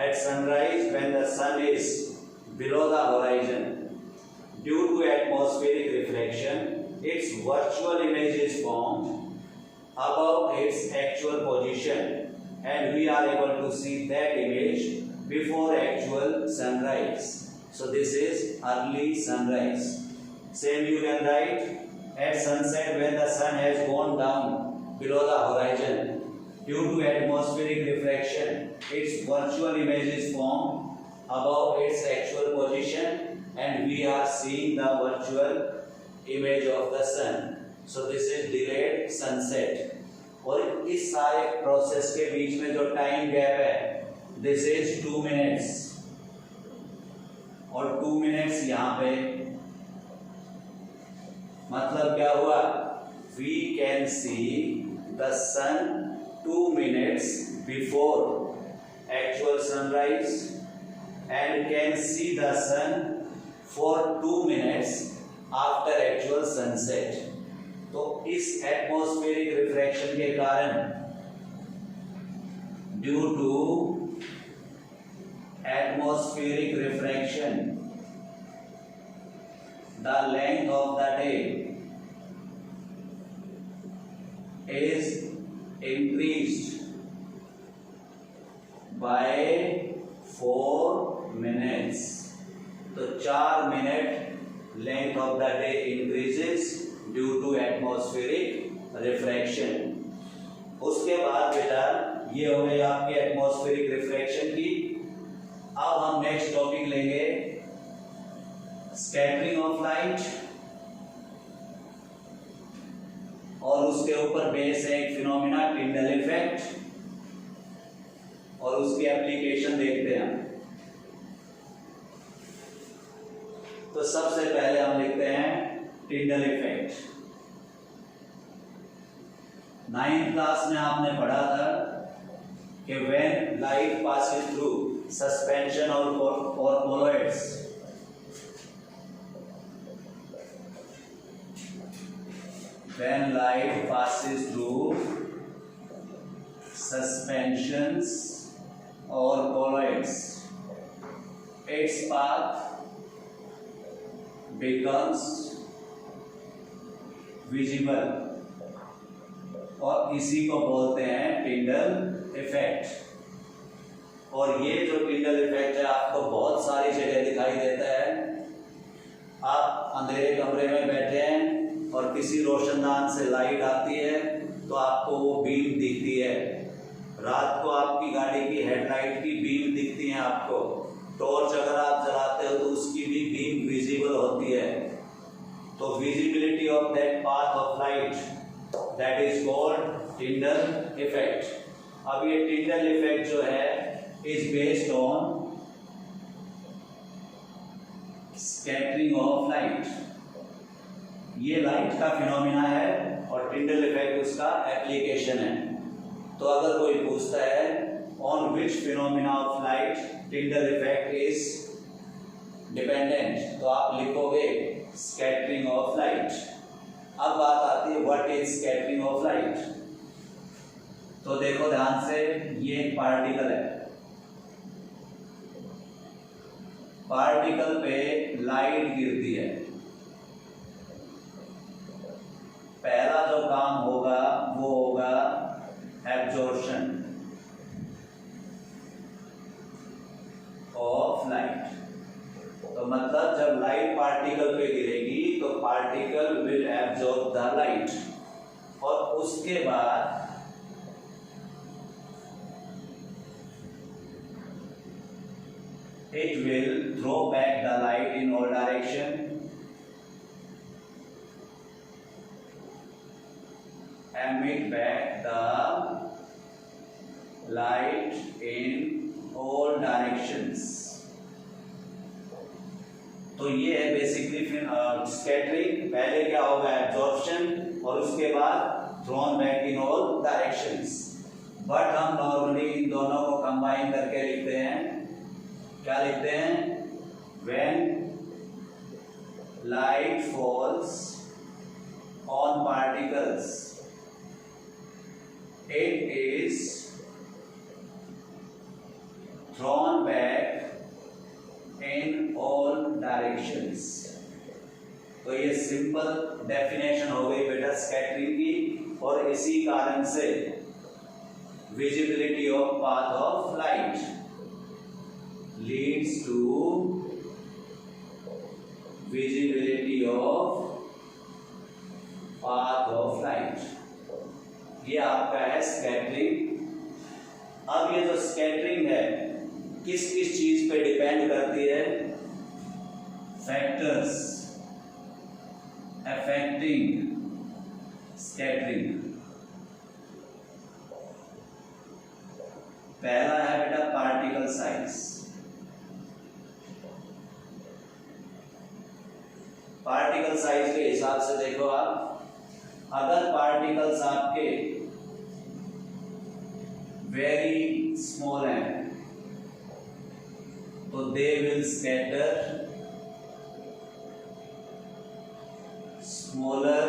at sunrise when the sun is below the horizon, due to atmospheric refraction, its virtual image is formed above its actual position, and we are able to see that image before actual sunrise. So this is early sunrise. Same you can write at sunset when the sun has gone down below the horizon. Due to atmospheric refraction, its virtual image is formed above its actual position, and we are seeing the virtual image of the sun। So this is delayed sunset। और इस सारे process के बीच में जो time gap है, this is 2 minutes, और 2 minutes यहाँ पे मतलब क्या हुआ, we can see the sun 2 minutes before actual sunrise and can see the sun for 2 minutes after actual sunset। तो इस एटमॉस्फेरिक रिफ्रैक्शन के कारण, due to atmospheric refraction, the length of the day is increased by 4 minutes। तो 4 minute length of the day increases due to atmospheric refraction. उसके बाद बेटा ये हो गई आपकी एटमॉस्फेरिक रिफ्रैक्शन की। अब हम नेक्स्ट टॉपिक लेंगे स्कैटरिंग ऑफ लाइट, और उसके ऊपर बेस है एक फिनोमिना टिंडल इफेक्ट, और उसकी एप्लीकेशन देखते हैं। तो सबसे पहले हम लिखते हैं टिंडल इफेक्ट। 9th क्लास में आपने पढ़ा था कि when light passes through suspension और colloids, when light passes through suspensions or colloids, its path becomes visible, और इसी को बोलते हैं टिंडल इफेक्ट। और ये जो टिंडल इफेक्ट है आपको बहुत सारी जगह दिखाई देता है। आप अंधेरे कमरे में बैठे हैं और किसी रोशनदान से लाइट आती है तो आपको वो बीम दिखती है। रात को आपकी गाड़ी की हेडलाइट की बीम दिखती है आपको। टॉर्च अगर आप जलाते हो तो उसकी भी बीम विजिबल होती है। तो visibility of that path of light, that is called Tyndall effect. अब ये टिंडल इफेक्ट जो है is based on scattering of light. ये लाइट का फिनोमिना है और टिंडल इफेक्ट उसका एप्लीकेशन है। तो अगर कोई पूछता है on which phenomena of light Tyndall effect is dependent, तो आप लिखोगे स्कैटरिंग ऑफ लाइट। अब बात आती है what is scattering of light. तो देखो ध्यान से, ये एक पार्टिकल है, पार्टिकल पे लाइट गिरती है। पहला जो काम होगा वो होगा एब्जॉर्प्शन ऑफ लाइट। तो मतलब जब लाइट पार्टिकल पे गिरेगी तो particle will absorb the light, और उसके बाद it will throw back the light in all direction emit back the light in all directions। तो ये है बेसिकली स्कैटरिंग। पहले क्या होगा एब्जॉर्प्शन और उसके बाद thrown back in all directions. But हम नॉर्मली इन दोनों को कंबाइन करके लिखते हैं। क्या लिखते हैं? When light falls on particles, it is thrown back in all directions। तो ये सिंपल डेफिनेशन हो गई बेटा स्कैटरिंग की, और इसी कारण से visibility of path of light leads to visibility of path of light। ये आपका है स्कैटरिंग। अब ये जो स्कैटरिंग है किस किस चीज पे डिपेंड करती है? Factors affecting scattering. पहला है बेटा पार्टिकल साइज। पार्टिकल साइज के हिसाब से देखो आप, अगर पार्टिकल्स आपके वेरी स्मॉल हैं तो दे विल स्कैटर स्मॉलर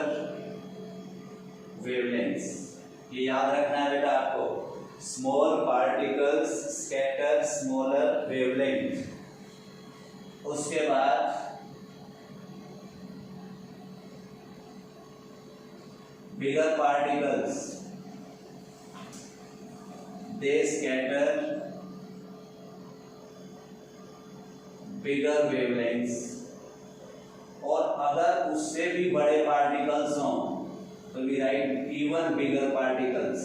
वेवलेंथ्स। ये याद रखना है बेटा आपको, small particles scatter smaller wavelength. उसके बाद bigger particles, they scatter bigger wavelengths। और अगर उससे भी बड़े पार्टिकल्स हों तो we write even bigger particles.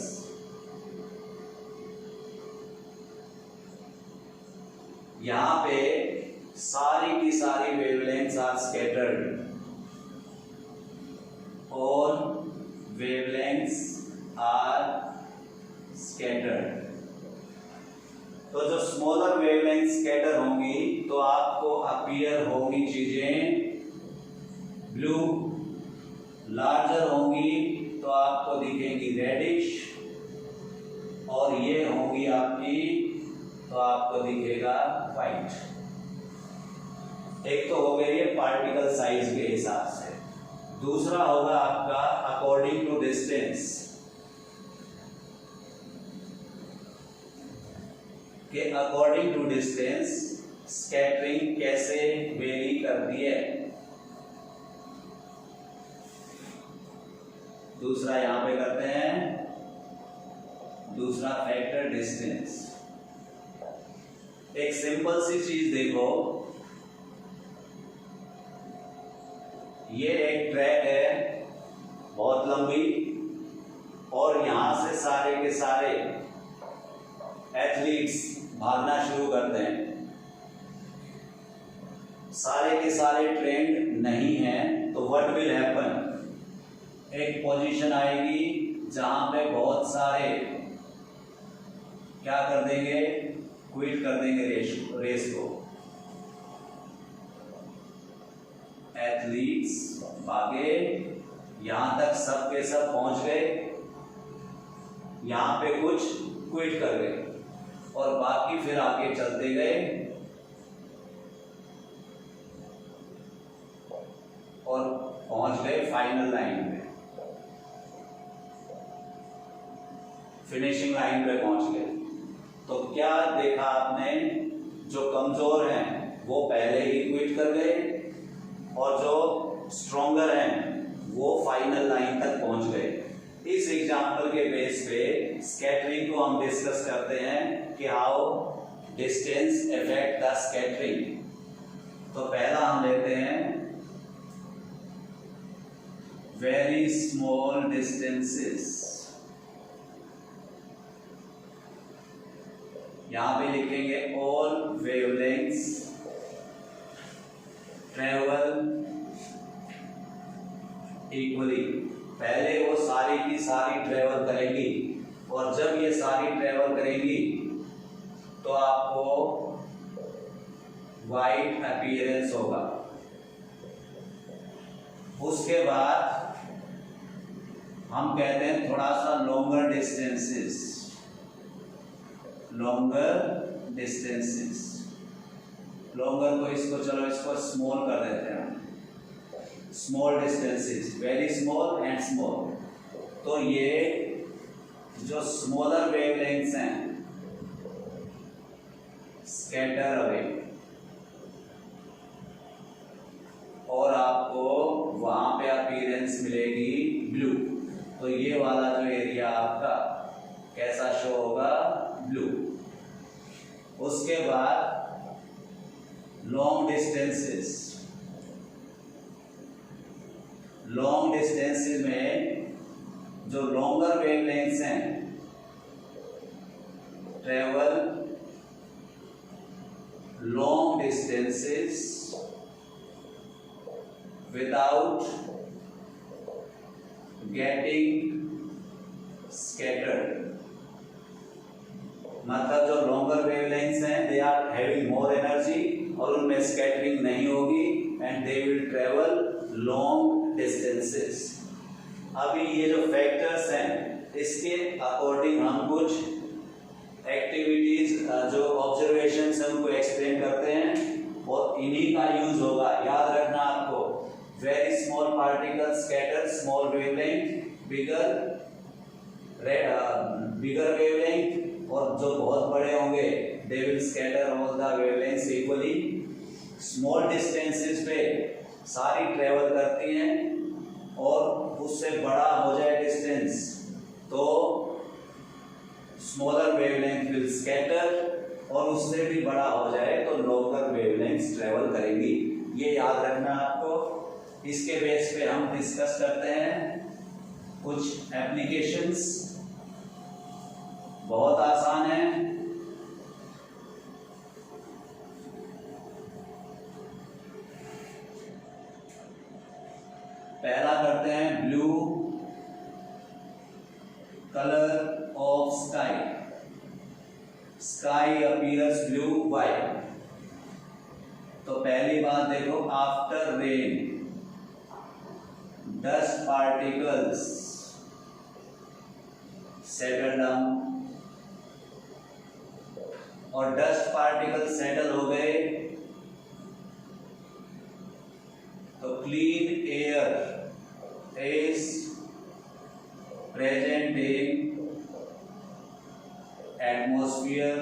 यहां पे सारी की सारी वेवलेंथ्स आर स्कैटर्ड और wavelengths are scattered। तो जो स्मॉलर वेवलेंथ स्कैटर होंगी तो आपको अपीयर होंगी चीजें ब्लू, लार्जर होंगी तो आपको दिखेंगी रेडिश, और ये होंगी आपकी तो आपको दिखेगा व्हाइट। एक तो हो गई है पार्टिकल साइज के हिसाब से। दूसरा होगा आपका अकॉर्डिंग टू डिस्टेंस, कि अकॉर्डिंग टू डिस्टेंस स्कैटरिंग कैसे वेरी करती है। दूसरा यहां पे करते हैं, दूसरा फैक्टर डिस्टेंस। एक सिंपल सी चीज देखो, ये एक ट्रैक है बहुत लंबी, और यहाँ से सारे के सारे एथलीट्स भागना शुरू करते हैं। सारे के सारे ट्रेंड नहीं हैं, तो व्हाट विल हैपन, एक पोजीशन आएगी जहां पे बहुत सारे क्या कर देंगे, क्विट कर देंगे रेस को। एथलीट्स भागे, यहां तक सब के सब पहुंच गए, यहां पे कुछ क्विट कर गए, और बाकी फिर आगे चलते गए और पहुंच गए फाइनल लाइन पे, फिनिशिंग लाइन पे पहुंच गए। तो क्या देखा आपने, जो कमजोर हैं वो पहले ही क्विट कर गए, और जो स्ट्रॉन्गर हैं वो फाइनल लाइन तक पहुंच गए। इस एग्जांपल के बेस पे स्कैटरिंग को हम डिस्कस करते हैं कि how distance affect the scattering. तो पहला हम लेते हैं वेरी स्मॉल डिस्टेंसेस। यहां पे लिखेंगे ऑल वेवलेंथ्स ट्रेवल इक्वली। पहले वो सारी की सारी ट्रेवल करेंगी, और जब ये सारी ट्रेवल करेंगी तो आपको वाइट अपीयरेंस होगा। उसके बाद हम कहते हैं थोड़ा सा longer distances, longer distances. Longer को इसको चलो इसको स्मॉल कर देते हैं, small distances, very small and small. तो ये जो स्मॉलर वेवलेंथ्स हैं, स्कैटर अवे, और आपको वहां पे अपीयरेंस मिलेगी ब्लू। तो ये वाला जो एरिया आपका कैसा शो होगा, ब्लू। उसके बाद लॉन्ग डिस्टेंसेस, लॉन्ग डिस्टेंसेस में जो लॉन्गर वेवलेंथ्स हैं, travel long distances without getting scattered। मतलब जो लॉन्गर वेवलेंथ्स हैं they are having more energy, और उनमें स्कैटरिंग नहीं होगी, and they will travel long distances. अभी ये जो फैक्टर्स हैं इसके अकॉर्डिंग हम कुछ एक्टिविटीज, जो ऑब्जर्वेशंस हैं उनको एक्सप्लेन करते हैं, और इन्हीं का यूज होगा। याद रखना आपको, very small particle scatter small wavelength, bigger wavelength, और जो बहुत बड़े होंगे they will scatter all the wavelengths equally. Small distances पे सारी ट्रेवल करती हैं, और उससे बड़ा हो जाए डिस्टेंस तो स्मॉलर वेवलेंथ विल स्कैटर, और उससे भी बड़ा हो जाए तो लॉन्गर वेवलेंथ्स ट्रेवल करेंगी। ये याद रखना आपको। इसके बेस पे हम डिस्कस करते हैं कुछ एप्लीकेशंस, बहुत आसान है। पहला करते हैं blue colour of sky. Sky appears blue why. तो पहली बात देखो, after rain dust particles settle down, और डस्ट पार्टिकल सेटल हो गए तो clean air is present in atmosphere.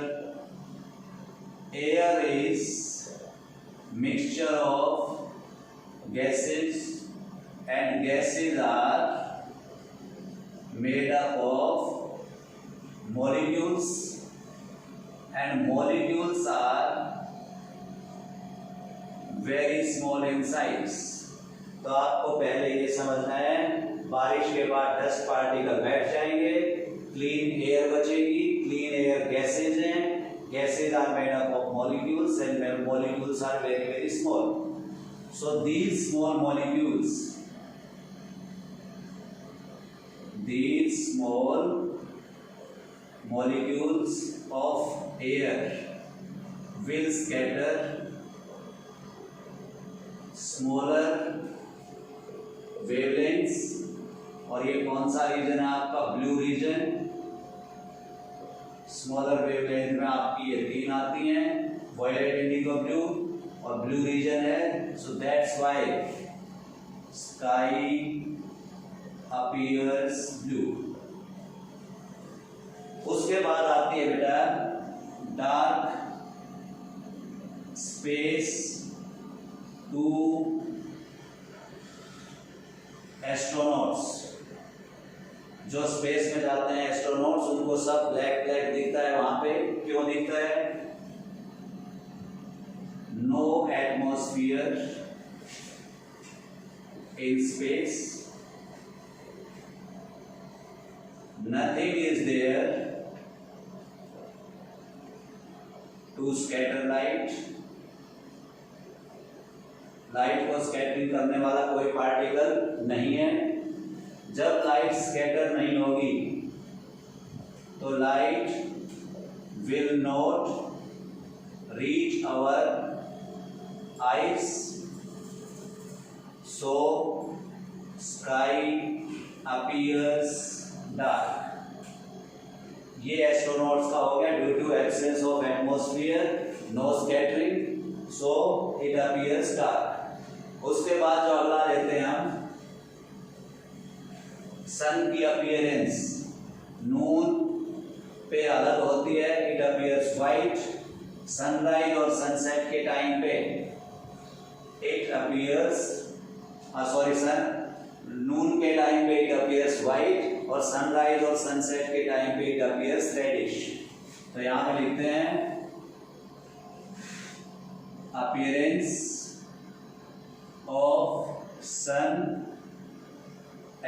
Air is mixture of gases, and gases are made up of molecules, and molecules are very small in size। तो आपको पहले ये समझना है, बारिश के बाद डस्ट पार्टिकल बैठ जाएंगे, क्लीन एयर बचेगी। क्लीन एयर गैसेज हैं, gases are made up of molecules and molecules are very very small. So these small molecules of air will scatter smaller wavelengths, और ये कौन सा रीजन है आपका? Blue reason. स्मॉलर वेवलेंथ में आपकी ये तीन आती हैं, वायलेट, इंडिगो, ब्लू, और ब्लू रीजन है। So that's why sky appears blue. उसके बाद आती है बेटा डार्क स्पेस टू एस्ट्रोनॉट्स। जो स्पेस में जाते हैं एस्ट्रोनॉट्स, उनको सब ब्लैक ब्लैक दिखता है। वहां पे क्यों दिखता है? No atmosphere in space, nothing is there to scatter light. Light को स्कैटरिंग करने वाला कोई पार्टिकल नहीं है। जब लाइट स्कैटर नहीं होगी तो light will not reach our eyes, so sky appears dark. ये एस्ट्रोनॉट्स का हो गया, due to absence of atmosphere, no scattering, so it appears dark. उसके बाद जो अगला लेते हैं हम सन की अपीयरेंस। नून पे अलग होती है, इट अपीयर्स व्हाइट। सनराइज और सनसेट के टाइम पे इट अपीयर्स नून के टाइम पे इट अपीयर्स व्हाइट, और सनराइज और सनसेट के टाइम पे इट अपीयर्स रेडिश। तो यहां पे लिखते हैं appearance of sun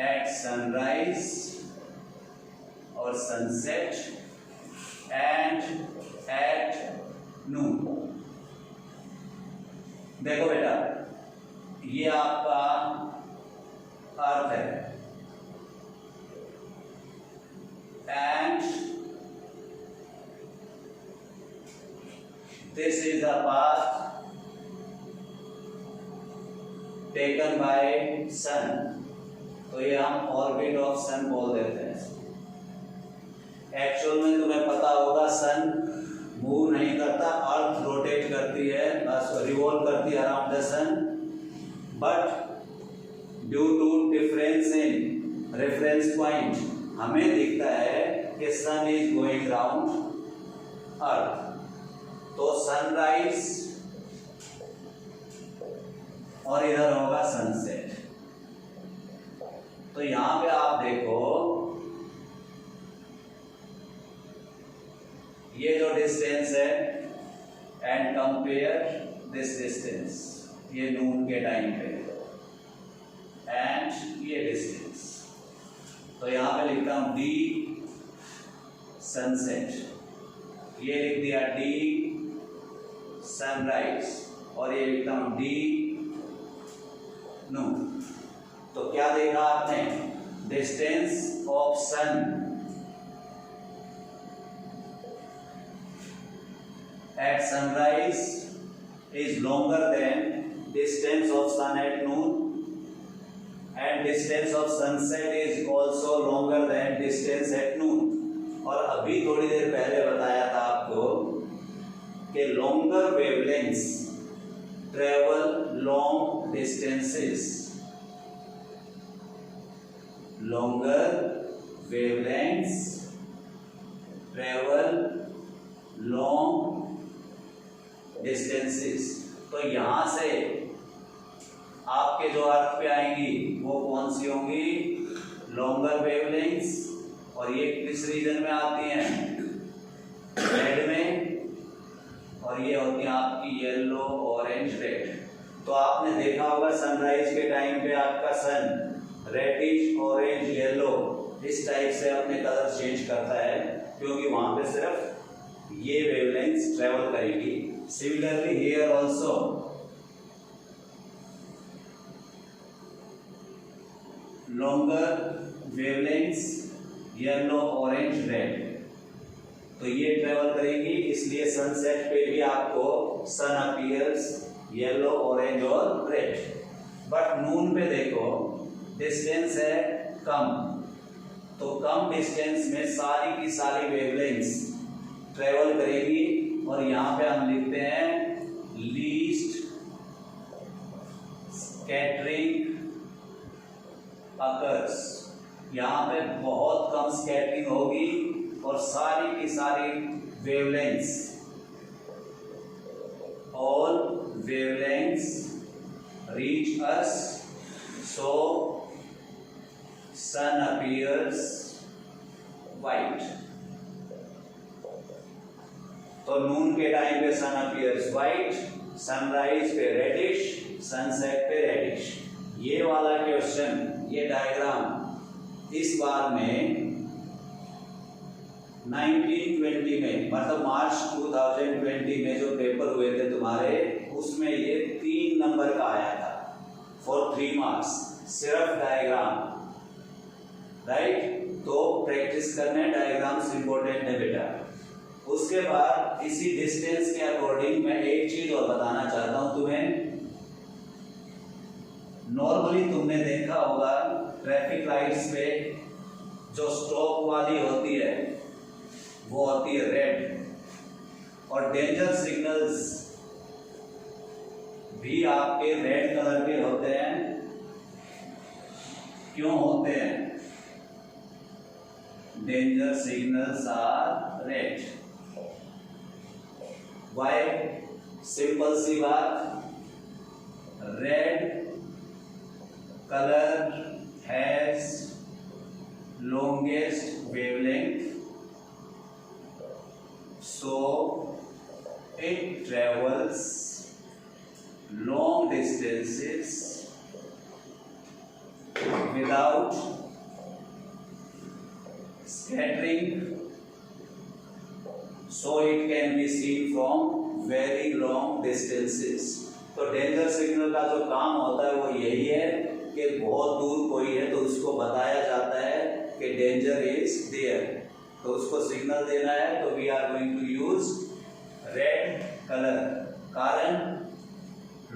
at sunrise or sunset and at noon। देखो बेटा, ये आपका अर्थ है, and this is the path taken by sun। तो ये हम ऑर्बिट ऑफ सन बोल देते हैं। एक्चुअल में तुम्हें पता होगा सन मूव नहीं करता, अर्थ रोटेट करती है, बस रिवॉल्व करती है around the sun. But due to difference in reference point हमें दिखता है कि sun is going round earth. तो सनराइज और इधर होगा सनसेट। तो यहां पे आप देखो, ये जो डिस्टेंस है एंड कंपेयर दिस डिस्टेंस, ये नून के टाइम पे, एंड ये डिस्टेंस। तो यहां पे लिखता हूं डी सनसेट, ये लिख दिया डी सनराइज, और ये लिखता हूं डी नून। तो क्या देखा आपने? Distance of sun at sunrise is longer than distance of sun at noon, and distance of sunset is also longer than distance at noon. और अभी थोड़ी देर पहले बताया था आपको कि longer wavelengths travel long distances. longer wavelengths travel long distances। तो यहां से आपके जो अर्थ पे आएंगी वो कौन सी होंगी? Longer wavelengths. और ये किस रीजन में आती हैं? रेड में, और ये होती है आपकी येलो, ऑरेंज, रेड। तो आपने देखा होगा सनराइज के टाइम पे आपका सन रेडिश, ऑरेंज, येलो इस टाइप से अपने कलर चेंज करता है, क्योंकि वहां पे सिर्फ ये वेवलेंथ्स ट्रेवल करेगी। Similarly here also longer wavelengths yellow, orange, red, तो ये ट्रेवल करेगी, इसलिए सनसेट पे भी आपको सन अपीयर्स येलो, ऑरेंज और रेड। बट नून पे देखो डिस्टेंस है कम, तो कम डिस्टेंस में सारी की सारी वेवलेंथ्स ट्रेवल करेगी, और यहां पे हम लिखते हैं लीस्ट स्कैटरिंग अकर्स। यहां पे बहुत कम स्कैटरिंग होगी और सारी की सारी वेवलेंथ्स, all wavelengths reach us, so sun appears white. तो नून के टाइम पे सन अपीयर्स वाइट, सनराइज पे रेडिश, सनसेट पे रेडिश। ये वाला क्वेश्चन, ये डायग्राम इस बार में 1920 में, मतलब मार्च 2020 में जो पेपर हुए थे तुम्हारे, उसमें ये 3 नंबर का आया था फॉर 3 मार्क्स, सिर्फ डायग्राम, राइट। तो प्रैक्टिस करने डायग्राम्स इंपॉर्टेंट है बेटा। उसके बाद इसी डिस्टेंस के अकॉर्डिंग मैं एक चीज और बताना चाहता हूं तुम्हें। नॉर्मली तुमने देखा होगा ट्रैफिक लाइट्स पे जो स्टॉप वाली होती है वो होती है रेड, और डेंजर सिग्नल्स भी आपके रेड कलर के होते हैं। क्यों होते हैं? Danger signals are red. Why? Simple सी बात, red color has longest wavelength, so it travels long distances without scattering, so it can be seen from very long distances। तो डेंजर सिग्नल का जो काम होता है वो यही है कि बहुत दूर कोई है तो उसको बताया जाता है कि डेंजर इज देयर, तो उसको सिग्नल देना है, तो we are going to use red colour. कारण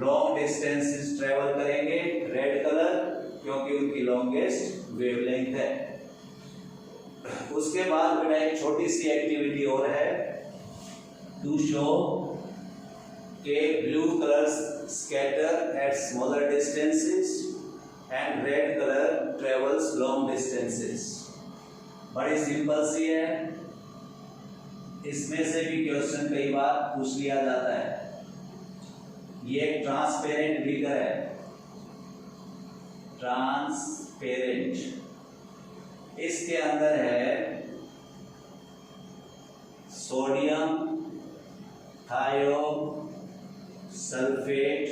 लॉन्ग डिस्टेंसेस ट्रेवल करेंगे रेड कलर, क्योंकि उनकी लॉन्गेस्ट वेवलेंथ है। उसके बाद बेटा एक छोटी सी एक्टिविटी और है, टू शो के blue colours scatter at smaller distances and red color travels long distances। बड़ी सिंपल सी है, इसमें से भी क्वेश्चन कई बार पूछ लिया जाता है। ये एक ट्रांसपेरेंट बीकर है, ट्रांसपेरेंट, इसके अंदर है सोडियम थायो सल्फेट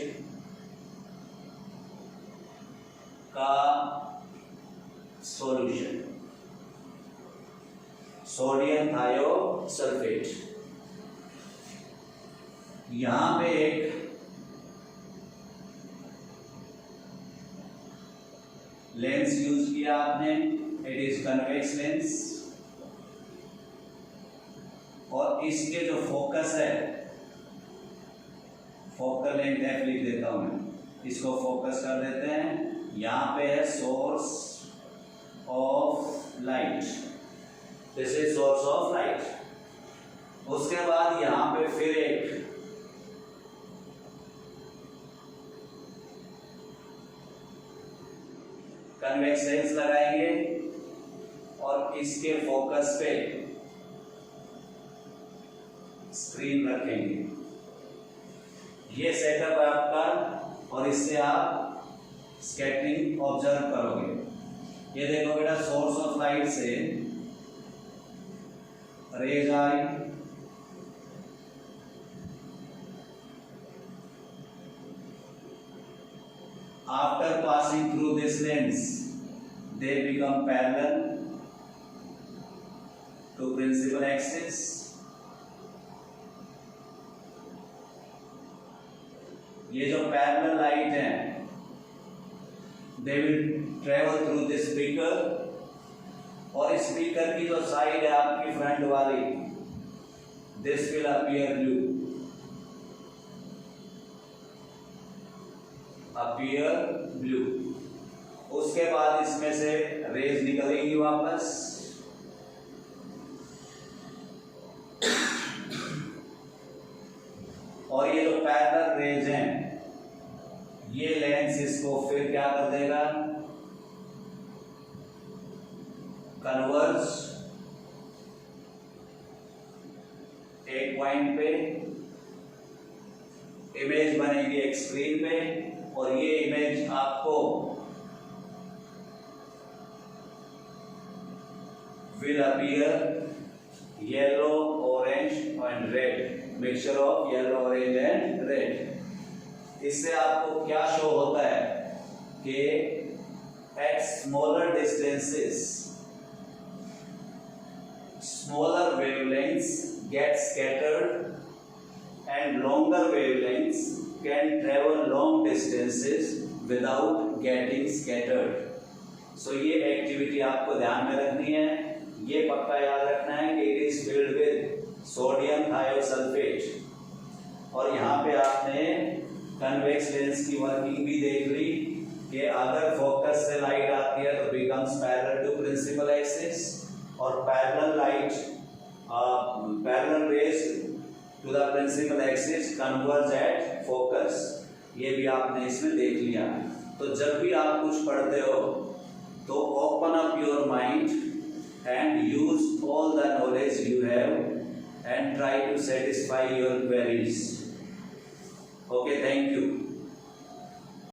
का सॉल्यूशन, सोडियम थायो सल्फेट। यहां पे एक लेंस यूज किया आपने, इट इज कन्वेक्स लेंस, और इसके जो फोकस है, फोकल लेंथ एफ लिख देता हूं मैं, इसको फोकस कर देते हैं। यहां पे है source of light, this is source of light. उसके बाद यहां पे फिर एक कन्वेक्स लेंस लगाएंगे और इसके फोकस पे स्क्रीन रखेंगे। ये सेटअप है आपका, और इससे आप स्कैटरिंग ऑब्जर्व करोगे। ये देखो बेटा, सोर्स ऑफ लाइट से raise I, after passing through this lens they become parallel to principal axis. ये जो पैरेलल लाइट है दे will travel through this speaker, और स्पीकर की जो साइड है आपकी फ्रंट वाली, this will appear blue, appear blue. उसके बाद इसमें से रेज निकलेगी वापस, और ये जो पैरेलल रेज हैं ये लेंस इसको फिर क्या कर देगा, कन्वर्ज एक पॉइंट पे, इमेज बनेगी एक स्क्रीन पे, और ये इमेज आपको will appear yellow, orange and red, mixture of yellow, orange and red। इससे आपको क्या शो होता है कि at smaller distances smaller wavelengths get scattered and longer wavelengths can travel long distances without getting scattered। So ये activity आपको ध्यान में रखनी है, ये पक्का याद रखना है कि it is filled with sodium thiosulphate. और यहाँ पे आपने कन्वेक्स लेंस की वर्किंग भी देख ली कि अगर फोकस से लाइट आती है तो becomes parallel to principal axis, और parallel light parallel rays to the principal axis converge at focus. ये भी आपने इसमें देख लिया। तो जब भी आप कुछ पढ़ते हो तो open up your mind and use all the knowledge you have and try to satisfy your queries. Okay, thank you.